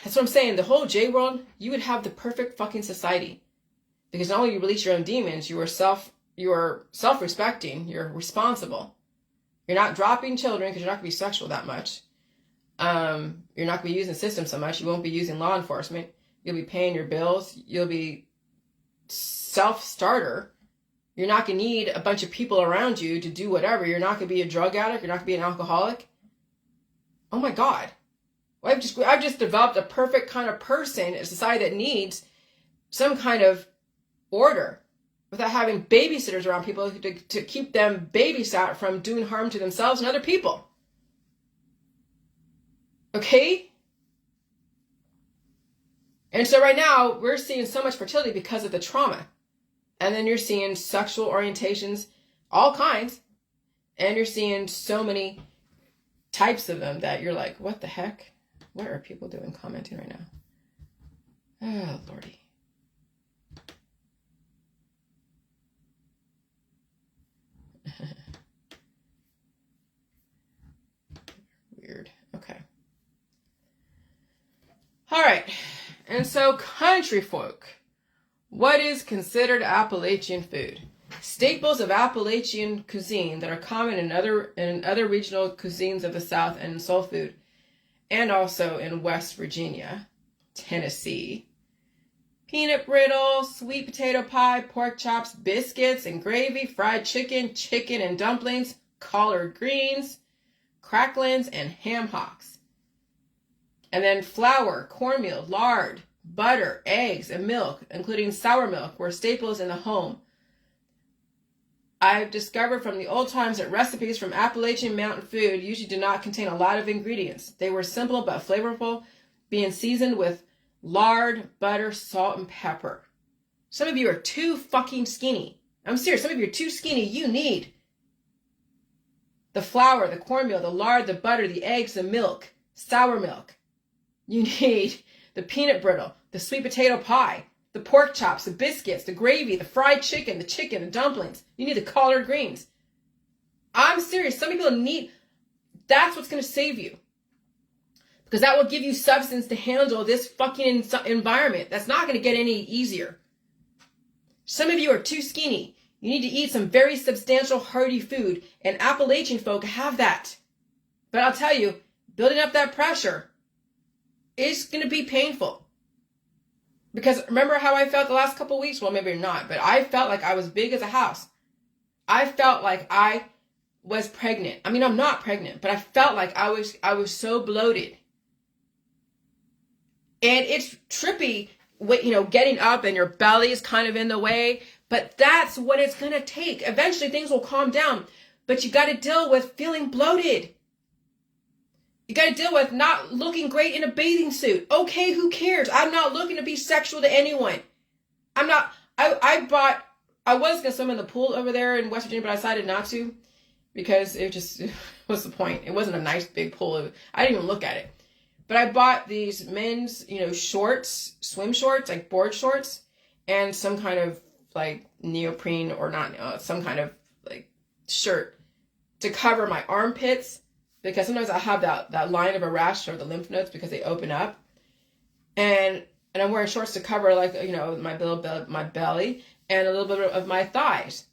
That's what I'm saying. The whole J world, you would have the perfect fucking society. Because not only you release your own demons, you are self-respecting, you're responsible. You're not dropping children because you're not going to be sexual that much. You're not going to be using the system so much. You won't be using law enforcement. You'll be paying your bills. You'll be self-starter. You're not going to need a bunch of people around you to do whatever. You're not going to be a drug addict. You're not going to be an alcoholic. Oh my God. Well, I've just developed a perfect kind of person, a society that needs some kind of order without having babysitters around people to keep them babysat from doing harm to themselves and other people. Okay? And so right now, we're seeing so much fertility because of the trauma. And then you're seeing sexual orientations, all kinds. And you're seeing so many types of them that you're like, what the heck? What are people doing commenting right now? Oh, Lordy. Weird. Okay. All right. And so country folk. What is considered Appalachian food? Staples of Appalachian cuisine that are common in other regional cuisines of the South and in soul food. and also in West Virginia, Tennessee. Peanut brittle, sweet potato pie, pork chops, biscuits and gravy, fried chicken, chicken and dumplings, collard greens, cracklings, and ham hocks. And then flour, cornmeal, lard, butter, eggs, and milk, including sour milk, were staples in the home. I've discovered from the old times that recipes from Appalachian mountain food usually do not contain a lot of ingredients. They were simple but flavorful, being seasoned with lard, butter, salt, and pepper. Some of you are too fucking skinny. I'm serious. Some of you are too skinny. You need the flour, the cornmeal, the lard, the butter, the eggs, the milk, sour milk. You need the peanut brittle, the sweet potato pie, the pork chops, the biscuits, the gravy, the fried chicken, the dumplings. You need the collard greens. I'm serious. Some people need, that's what's going to save you. Because that will give you substance to handle this fucking environment. That's not going to get any easier. Some of you are too skinny. You need to eat some very substantial, hearty food. And Appalachian folk have that. But I'll tell you, building up that pressure is going to be painful. Because remember how I felt the last couple of weeks? Well, maybe not. But I felt like I was big as a house. I felt like I was pregnant. I mean, I'm not pregnant. But I felt like I was so bloated. And it's trippy, getting up and your belly is kind of in the way. But that's what it's going to take. Eventually things will calm down. But you got to deal with feeling bloated. You got to deal with not looking great in a bathing suit. Okay, who cares? I'm not looking to be sexual to anyone. I was going to swim in the pool over there in West Virginia, but I decided not to. Because what's the point? It wasn't a nice big pool. I didn't even look at it. But I bought these men's, shorts, swim shorts, like board shorts, and some kind of like neoprene or not, some kind of like shirt to cover my armpits, because sometimes I have that line of a rash or the lymph nodes because they open up, and I'm wearing shorts to cover like my belly and a little bit of my thighs.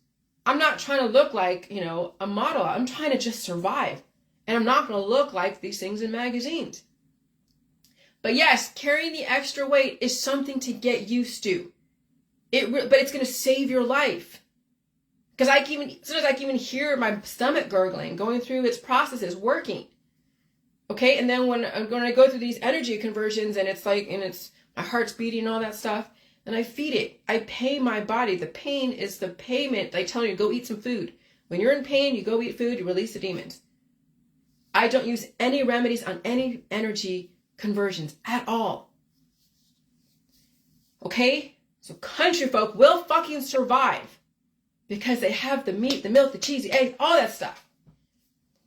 I'm not trying to look like a model. I'm trying to just survive, and I'm not going to look like these things in magazines. But yes, carrying the extra weight is something to get used to. But it's going to save your life. Because sometimes I can even hear my stomach gurgling, going through its processes, working. Okay, and then when I go through these energy conversions and my heart's beating and all that stuff, then I feed it. I pay my body. The pain is the payment. Like telling you, go eat some food. When you're in pain, you go eat food, you release the demons. I don't use any remedies on any energy conversions at all. Okay? So country folk will fucking survive because they have the meat, the milk, the cheese, the eggs, all that stuff.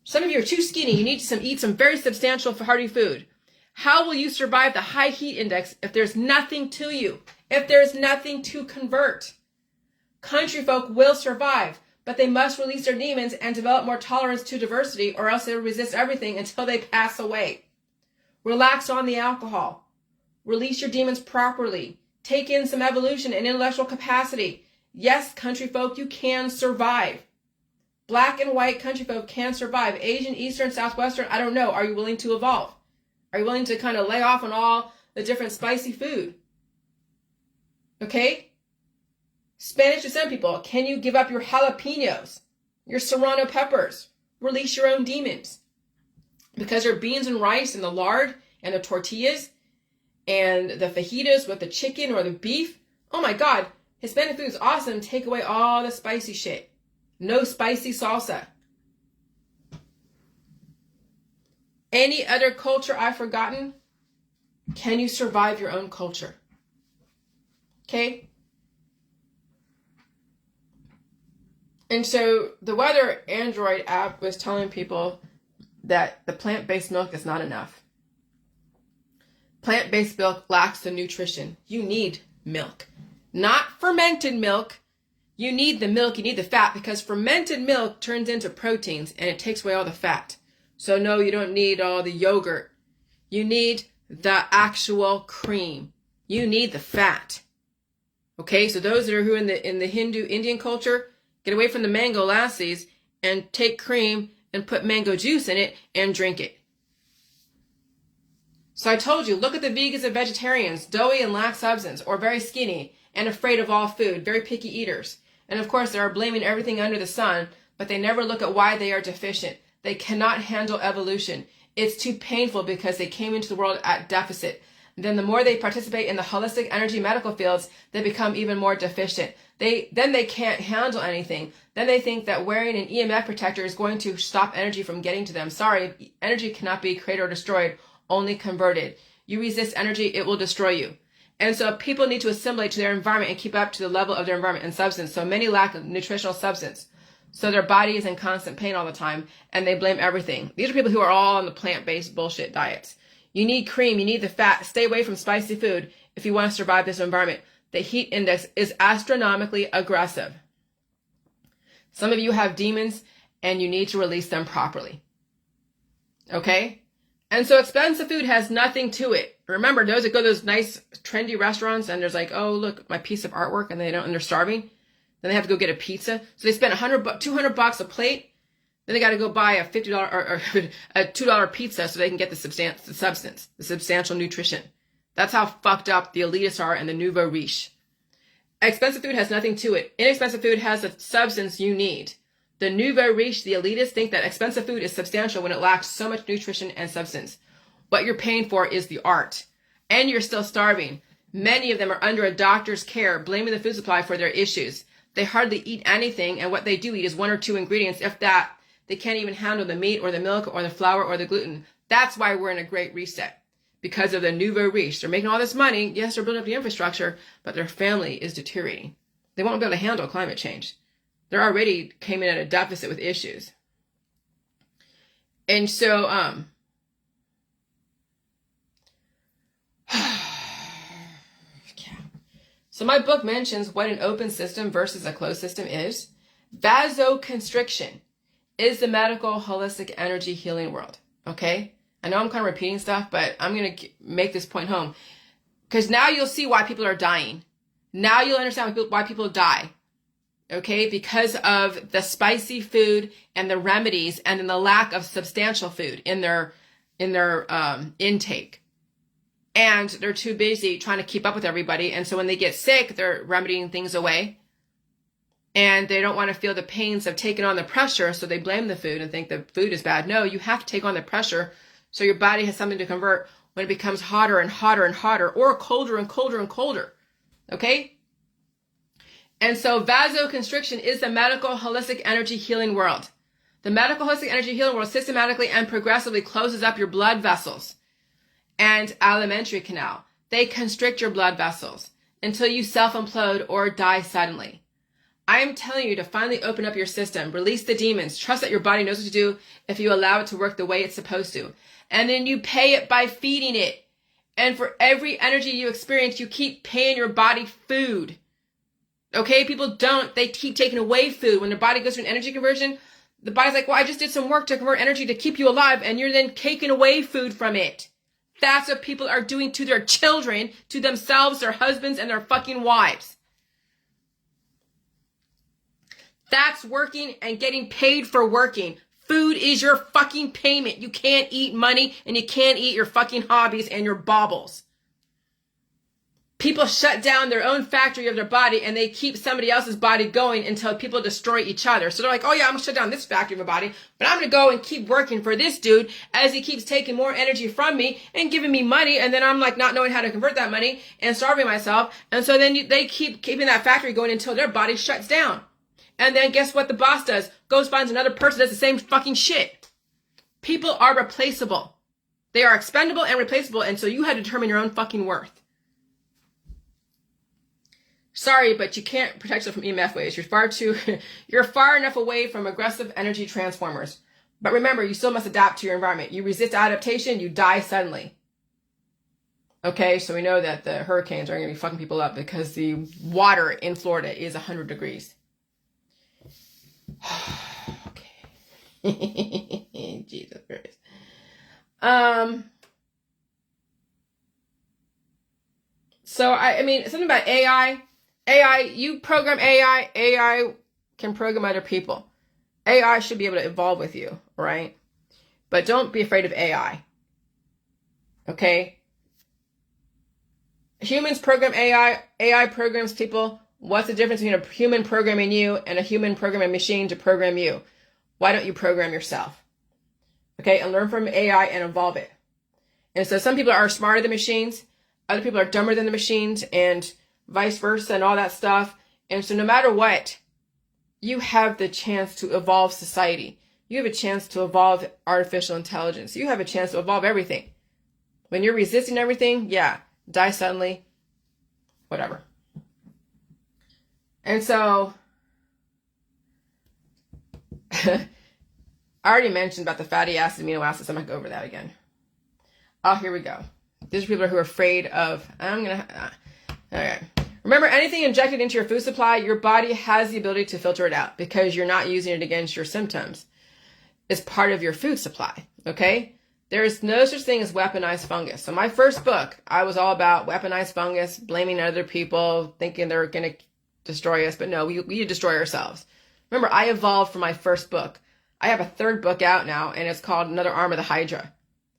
Some of you are too skinny. You need to eat some very substantial hearty food. How will you survive the high heat index if there's nothing to you? If there's nothing to convert? Country folk will survive, but they must release their demons and develop more tolerance to diversity, or else they will resist everything until they pass away. Relax on the alcohol. Release your demons properly. Take in some evolution and intellectual capacity. Yes, country folk, you can survive. Black and white country folk can survive. Asian, Eastern, Southwestern, I don't know. Are you willing to evolve? Are you willing to kind of lay off on all the different spicy food? Okay? Spanish descent people, can you give up your jalapenos, your serrano peppers? Release your own demons. Because your beans and rice and the lard and the tortillas and the fajitas with the chicken or the beef, oh my God, Hispanic food is awesome. Take away all the spicy shit. No spicy salsa. Any other culture I've forgotten? Can you survive your own culture? Okay? And so the Weather Android app was telling people that the plant-based milk is not enough. Plant-based milk lacks the nutrition. You need milk. Not fermented milk. You need the milk, you need the fat, because fermented milk turns into proteins and it takes away all the fat. So no, you don't need all the yogurt. You need the actual cream. You need the fat. Okay, so those that are who in the Hindu Indian culture, get away from the mango lassies and take cream and put mango juice in it and drink it. So I told you, look at the vegans and vegetarians, doughy and lack substance, or very skinny and afraid of all food, very picky eaters. And of course, they are blaming everything under the sun, but they never look at why they are deficient. They cannot handle evolution. It's too painful because they came into the world at deficit. Then the more they participate in the holistic energy medical fields, they become even more deficient. Then they can't handle anything. Then they think that wearing an EMF protector is going to stop energy from getting to them. Sorry, energy cannot be created or destroyed, only converted. You resist energy, it will destroy you. And so people need to assimilate to their environment and keep up to the level of their environment and substance. So many lack nutritional substance. So their body is in constant pain all the time, and they blame everything. These are people who are all on the plant-based bullshit diets. You need cream, you need the fat. Stay away from spicy food if you want to survive this environment. The heat index is astronomically aggressive. Some of you have demons, and you need to release them properly. Okay? And so expensive food has nothing to it. Remember, those that go to those nice, trendy restaurants, and there's like, oh, look, my piece of artwork, and they're starving. Then they have to go get a pizza. So they spend $200 a plate. Then they got to go buy a $50 or a $2 pizza so they can get the substance, the substantial nutrition. That's how fucked up the elitists are and the nouveau riche. Expensive food has nothing to it. Inexpensive food has the substance you need. The nouveau riche, the elitists, think that expensive food is substantial when it lacks so much nutrition and substance. What you're paying for is the art. And you're still starving. Many of them are under a doctor's care, blaming the food supply for their issues. They hardly eat anything, and what they do eat is one or two ingredients, if that. They can't even handle the meat or the milk or the flour or the gluten. That's why we're in a great reset. Because of the nouveau riche. They're making all this money. Yes, they're building up the infrastructure, but their family is deteriorating. They won't be able to handle climate change. They're already came in at a deficit with issues. And so, So my book mentions what an open system versus a closed system is. Vasoconstriction is the medical holistic energy healing world. Okay? I know I'm kind of repeating stuff, but I'm going to make this point home. Because now you'll see why people are dying. Now you'll understand why people die. Okay? Because of the spicy food and the remedies and then the lack of substantial food in their intake. And they're too busy trying to keep up with everybody. And so when they get sick, they're remedying things away. And they don't want to feel the pains of taking on the pressure, so they blame the food and think the food is bad. No, you have to take on the pressure so your body has something to convert when it becomes hotter and hotter and hotter, or colder and colder and colder. Okay? And so vasoconstriction is the medical holistic energy healing world. The medical holistic energy healing world systematically and progressively closes up your blood vessels and alimentary canal. They constrict your blood vessels until you self-implode or die suddenly. I am telling you to finally open up your system, release the demons, trust that your body knows what to do if you allow it to work the way it's supposed to. And then you pay it by feeding it. And for every energy you experience, you keep paying your body food. Okay, people don't. They keep taking away food. When their body goes through an energy conversion, the body's like, well, I just did some work to convert energy to keep you alive, and you're then taking away food from it. That's what people are doing to their children, to themselves, their husbands, and their fucking wives. That's working and getting paid for working. Food is your fucking payment. You can't eat money, and you can't eat your fucking hobbies and your baubles. People shut down their own factory of their body, and they keep somebody else's body going until people destroy each other. So they're like, oh yeah, I'm going to shut down this factory of my body, but I'm going to go and keep working for this dude as he keeps taking more energy from me and giving me money, and then I'm like not knowing how to convert that money and starving myself. And so then they keep keeping that factory going until their body shuts down. And then guess what the boss does? Goes finds another person that does the same fucking shit. People are replaceable. They are expendable and replaceable, and so you have to determine your own fucking worth. Sorry, but you can't protect yourself from EMF waves. You're far enough away from aggressive energy transformers. But remember, you still must adapt to your environment. You resist adaptation, you die suddenly. Okay, so we know that the hurricanes are going to be fucking people up because the water in Florida is 100 degrees. Okay. Jesus Christ. So I mean, something about AI, you program AI can program other people. AI should be able to evolve with you, right? But don't be afraid of AI. Okay? Humans program AI. AI programs people. What's the difference between a human programming you and a human programming machine to program you? Why don't you program yourself? Okay? And learn from AI and evolve it. And so some people are smarter than machines. Other people are dumber than the machines, and vice versa and all that stuff. And so no matter what, you have the chance to evolve society. You have a chance to evolve artificial intelligence. You have a chance to evolve everything. When you're resisting everything, yeah, die suddenly, whatever. And so, I already mentioned about the fatty acids, amino acids. I'm not going to go over that again. Oh, here we go. These are people who are afraid of, okay. Remember, anything injected into your food supply, your body has the ability to filter it out because you're not using it against your symptoms. It's part of your food supply, okay? There is no such thing as weaponized fungus. So my first book, I was all about weaponized fungus, blaming other people, thinking they're going to destroy us. But no, we destroy ourselves. Remember, I evolved from my first book. I have a third book out now, and it's called Another Arm of the Hydra.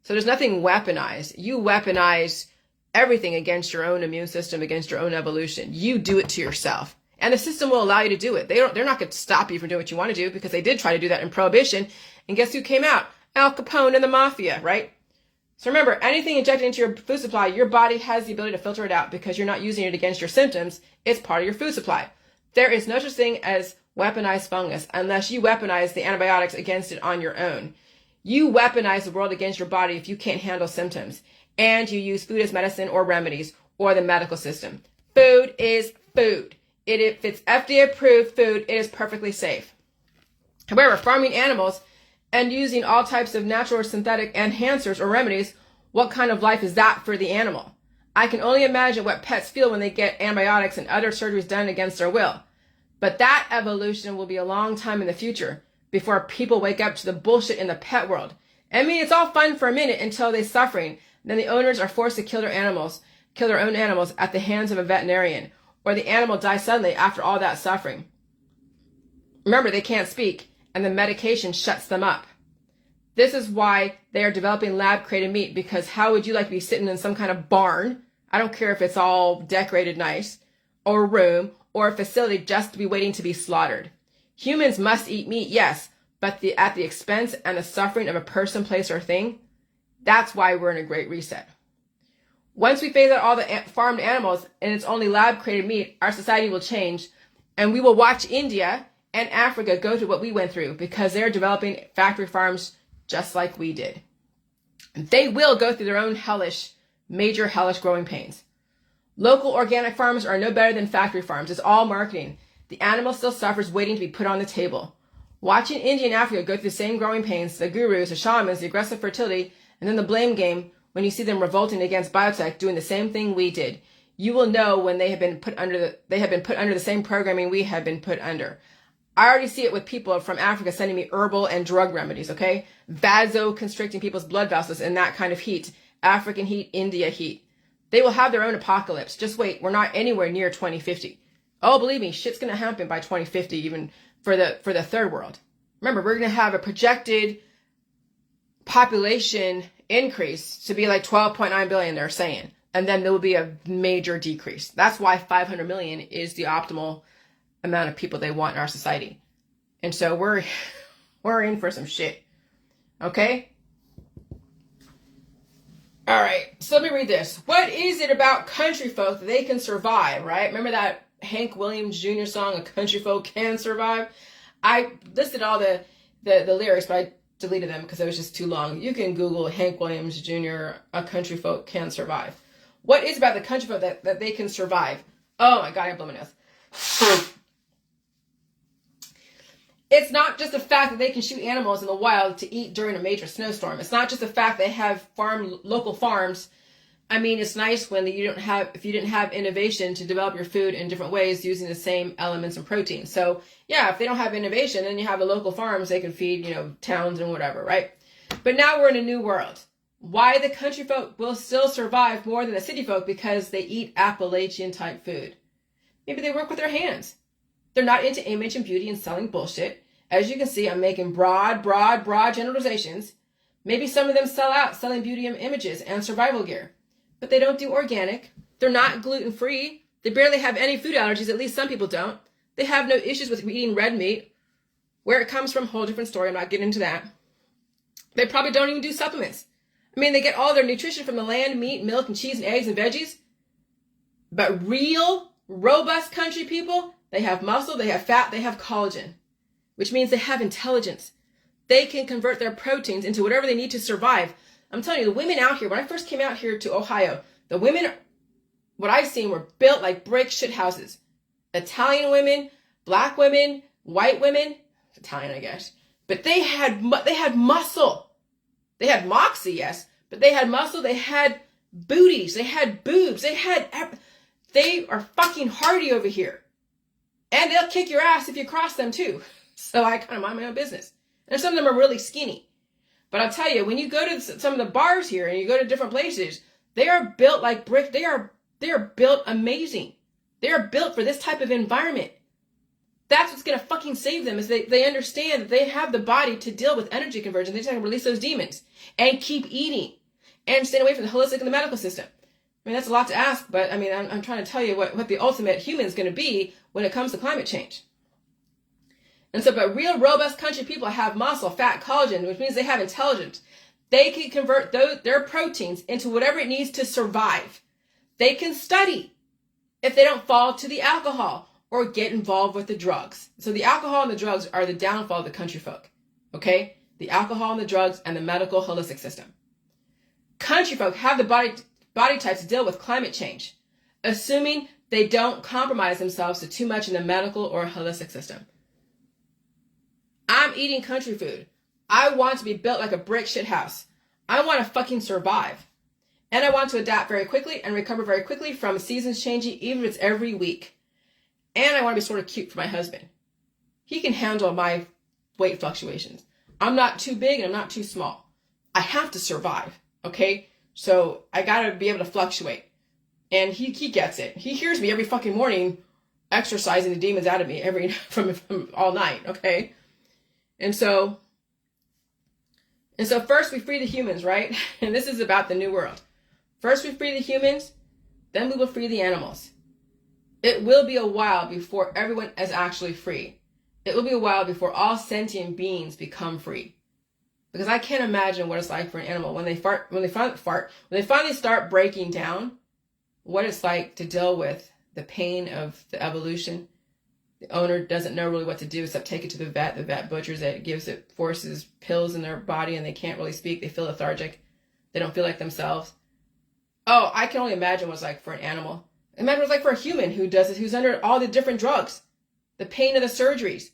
So there's nothing weaponized. You weaponize everything against your own immune system, against your own evolution. You do it to yourself. And the system will allow you to do it. They're not going to stop you from doing what you want to do, because they did try to do that in Prohibition. And guess who came out? Al Capone and the mafia, right? So remember, anything injected into your food supply, your body has the ability to filter it out because you're not using it against your symptoms. It's part of your food supply. There is no such thing as weaponized fungus unless you weaponize the antibiotics against it on your own. You weaponize the world against your body if you can't handle symptoms, and you use food as medicine or remedies or the medical system. Food is food. If it's FDA approved food, it is perfectly safe. However, farming animals and using all types of natural or synthetic enhancers or remedies, what kind of life is that for the animal? I can only imagine what pets feel when they get antibiotics and other surgeries done against their will. But that evolution will be a long time in the future before people wake up to the bullshit in the pet world. I mean, it's all fun for a minute until they're suffering. Then the owners are forced to kill their own animals at the hands of a veterinarian, or the animal dies suddenly after all that suffering. Remember, they can't speak, and the medication shuts them up. This is why they are developing lab-created meat, because how would you like to be sitting in some kind of barn? I don't care if it's all decorated nice, or a room, or a facility just to be waiting to be slaughtered. Humans must eat meat, yes, but at the expense and the suffering of a person, place, or thing. That's why we're in a great reset. Once we phase out all the farmed animals and it's only lab-created meat, our society will change, and we will watch India and Africa go through what we went through, because they're developing factory farms just like we did. They will go through their own major hellish growing pains. Local organic farms are no better than factory farms. It's all marketing. The animal still suffers waiting to be put on the table. Watching India and Africa go through the same growing pains, the gurus, the shamans, the aggressive fertility, and then the blame game when you see them revolting against biotech doing the same thing we did, you will know when they have been put under the same programming we have been put under. I already see it with people from Africa sending me herbal and drug remedies, okay? Vasoconstricting people's blood vessels in that kind of heat. African heat, India heat. They will have their own apocalypse. Just wait, we're not anywhere near 2050. Oh, believe me, shit's going to happen by 2050, even for the third world. Remember, we're going to have a projected population increase to be like 12.9 billion, they're saying. And then there will be a major decrease. That's why 500 million is the optimal amount of people they want in our society. And so we're in for some shit. Okay? All right, so let me read this. What is it about country folk that they can survive, right? Remember that Hank Williams Jr. song, A Country Folk Can Survive? I listed all the lyrics, but I deleted them because it was just too long. You can Google Hank Williams Jr., A Country Folk Can Survive. What is about the country folk that they can survive? Oh my God, I blow my nose. It's not just the fact that they can shoot animals in the wild to eat during a major snowstorm. It's not just the fact they have local farms. I mean, it's nice when if you didn't have innovation to develop your food in different ways using the same elements and proteins. So yeah, if they don't have innovation, then you have the local farms, they can feed, towns and whatever, right? But now we're in a new world. Why the country folk will still survive more than the city folk? Because they eat Appalachian type food. Maybe they work with their hands. They're not into image and beauty and selling bullshit. As you can see, I'm making broad generalizations. Maybe some of them sell out selling beauty images and survival gear, but they don't do organic. They're not gluten-free. They barely have any food allergies, at least some people don't. They have no issues with eating red meat. Where it comes from, whole different story. I'm not getting into that. They probably don't even do supplements. I mean, they get all their nutrition from the land, meat, milk, and cheese, and eggs, and veggies. But real, robust country people, they have muscle, they have fat, they have collagen, which means they have intelligence. They can convert their proteins into whatever they need to survive. I'm telling you, the women out here, when I first came out here to Ohio, the women, what I've seen, were built like brick shit houses. Italian women, black women, white women, Italian, I guess, but they had muscle. They had moxie, yes, but they had muscle. They had booties. They had boobs. They are fucking hardy over here, and they'll kick your ass if you cross them too. So I kind of mind my own business. And some of them are really skinny, but I'll tell you, when you go to some of the bars here and you go to different places, they are built like brick. They are built amazing. They are built for this type of environment. That's what's going to fucking save them, is they understand that they have the body to deal with energy conversion. They just have to release those demons and keep eating and stay away from the holistic and the medical system. I mean, that's a lot to ask, but I mean, I'm trying to tell you what the ultimate human is going to be when it comes to climate change. And so, but real robust country people have muscle, fat, collagen, which means they have intelligence. They can convert their proteins into whatever it needs to survive. They can study if they don't fall to the alcohol or get involved with the drugs. So the alcohol and the drugs are the downfall of the country folk, okay? The alcohol and the drugs and the medical holistic system. Country folk have the body types to deal with climate change, assuming they don't compromise themselves to too much in the medical or holistic system. I'm eating country food. I want to be built like a brick shit house. I want to fucking survive. And I want to adapt very quickly and recover very quickly from seasons changing, even if it's every week. And I want to be sort of cute for my husband. He can handle my weight fluctuations. I'm not too big and I'm not too small. I have to survive, okay? So I got to be able to fluctuate. And he gets it. He hears me every fucking morning exercising the demons out of me from all night, okay? And so first we free the humans, right? And this is about the new world. First we free the humans, then we will free the animals. It will be a while before everyone is actually free. It will be a while before all sentient beings become free. Because I can't imagine what it's like for an animal when they finally start breaking down, what it's like to deal with the pain of the evolution. The owner doesn't know really what to do except take it to the vet. The vet butchers it, forces pills in their body, and they can't really speak. They feel lethargic. They don't feel like themselves. Oh, I can only imagine what it's like for an animal. Imagine what it's like for a human who does it, who's under all the different drugs, the pain of the surgeries.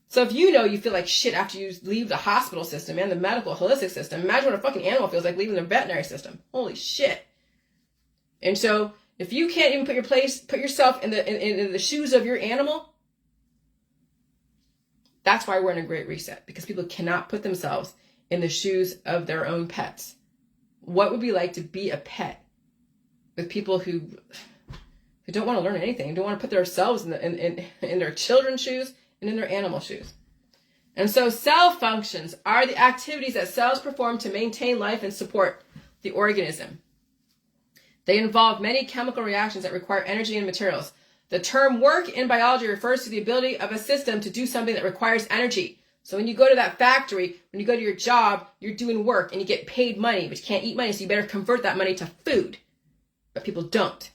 So if you feel like shit after you leave the hospital system and the medical holistic system, imagine what a fucking animal feels like leaving the veterinary system. Holy shit. And so if you can't even put yourself in the shoes of your animal, that's why we're in a great reset, because people cannot put themselves in the shoes of their own pets. What would it be like to be a pet with people who don't want to learn anything, don't want to put themselves in their children's shoes and in their animal shoes? And so cell functions are the activities that cells perform to maintain life and support the organism. They involve many chemical reactions that require energy and materials. The term work in biology refers to the ability of a system to do something that requires energy. So when you go to that factory, when you go to your job, you're doing work and you get paid money, but you can't eat money, so you better convert that money to food. But people don't.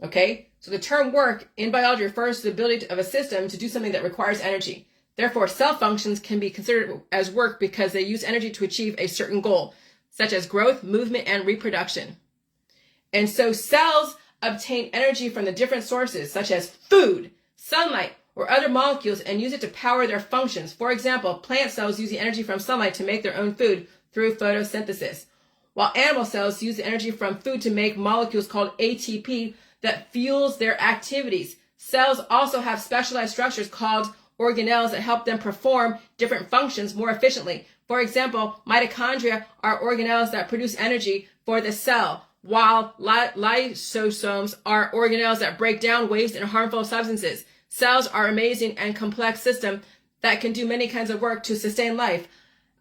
Okay? So the term work in biology refers to the ability of a system to do something that requires energy. Therefore, cell functions can be considered as work because they use energy to achieve a certain goal, such as growth, movement, and reproduction. And so cells obtain energy from the different sources, such as food, sunlight, or other molecules, and use it to power their functions. For example, plant cells use the energy from sunlight to make their own food through photosynthesis, while animal cells use the energy from food to make molecules called ATP that fuels their activities. Cells also have specialized structures called organelles that help them perform different functions more efficiently. For example, mitochondria are organelles that produce energy for the cell, while lysosomes are organelles that break down waste and harmful substances. Cells are amazing and complex systems that can do many kinds of work to sustain life.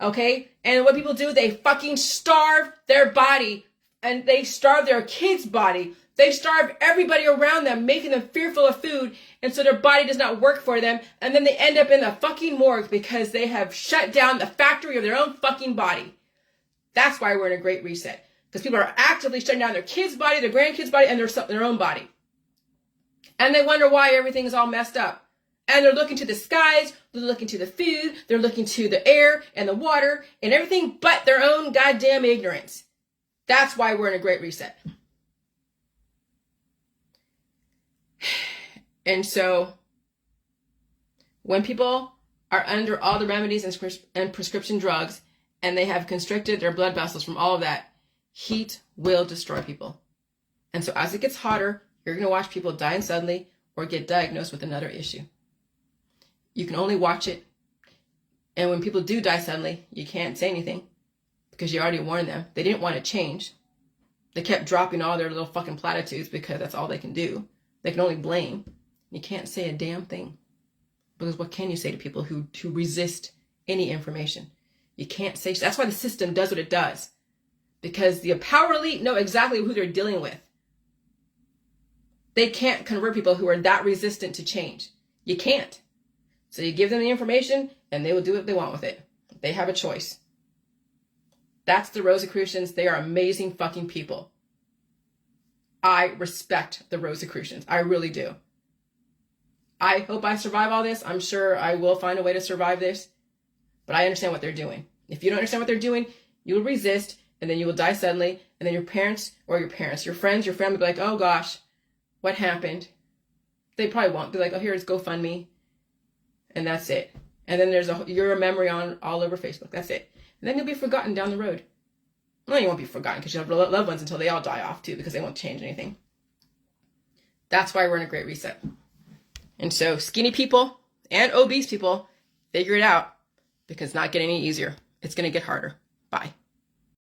Okay? And what people do, they fucking starve their body, and they starve their kids' body. They starve everybody around them, making them fearful of food, and so their body does not work for them, and then they end up in the fucking morgue because they have shut down the factory of their own fucking body. That's why we're in a great reset. Because people are actively shutting down their kids' body, their grandkids' body, and their own body. And they wonder why everything is all messed up. And they're looking to the skies, they're looking to the food, they're looking to the air and the water and everything but their own goddamn ignorance. That's why we're in a great reset. And so when people are under all the remedies and prescription drugs, and they have constricted their blood vessels from all of that, heat will destroy people. And so as it gets hotter, you're going to watch people die suddenly or get diagnosed with another issue. You can only watch it. And when people do die suddenly, you can't say anything because you already warned them. They didn't want to change. They kept dropping all their little fucking platitudes because that's all they can do. They can only blame. You can't say a damn thing. Because what can you say to people who resist any information? You can't say. That's why the system does what it does. Because the power elite know exactly who they're dealing with. They can't convert people who are that resistant to change. You can't. So you give them the information and they will do what they want with it. They have a choice. That's the Rosicrucians. They are amazing fucking people. I respect the Rosicrucians. I really do. I hope I survive all this. I'm sure I will find a way to survive this. But I understand what they're doing. If you don't understand what they're doing, you will resist, and then you will die suddenly, and then your friends, your friends, your family will be like, oh gosh, what happened? They probably won't. Be like, oh, here's GoFundMe, and that's it. And then there's your memory on all over Facebook. That's it. And then you'll be forgotten down the road. Well, you won't be forgotten because you have loved ones until they all die off too, because they won't change anything. That's why we're in a great reset. And so skinny people and obese people, figure it out. Because it's not getting any easier. It's going to get harder. Bye.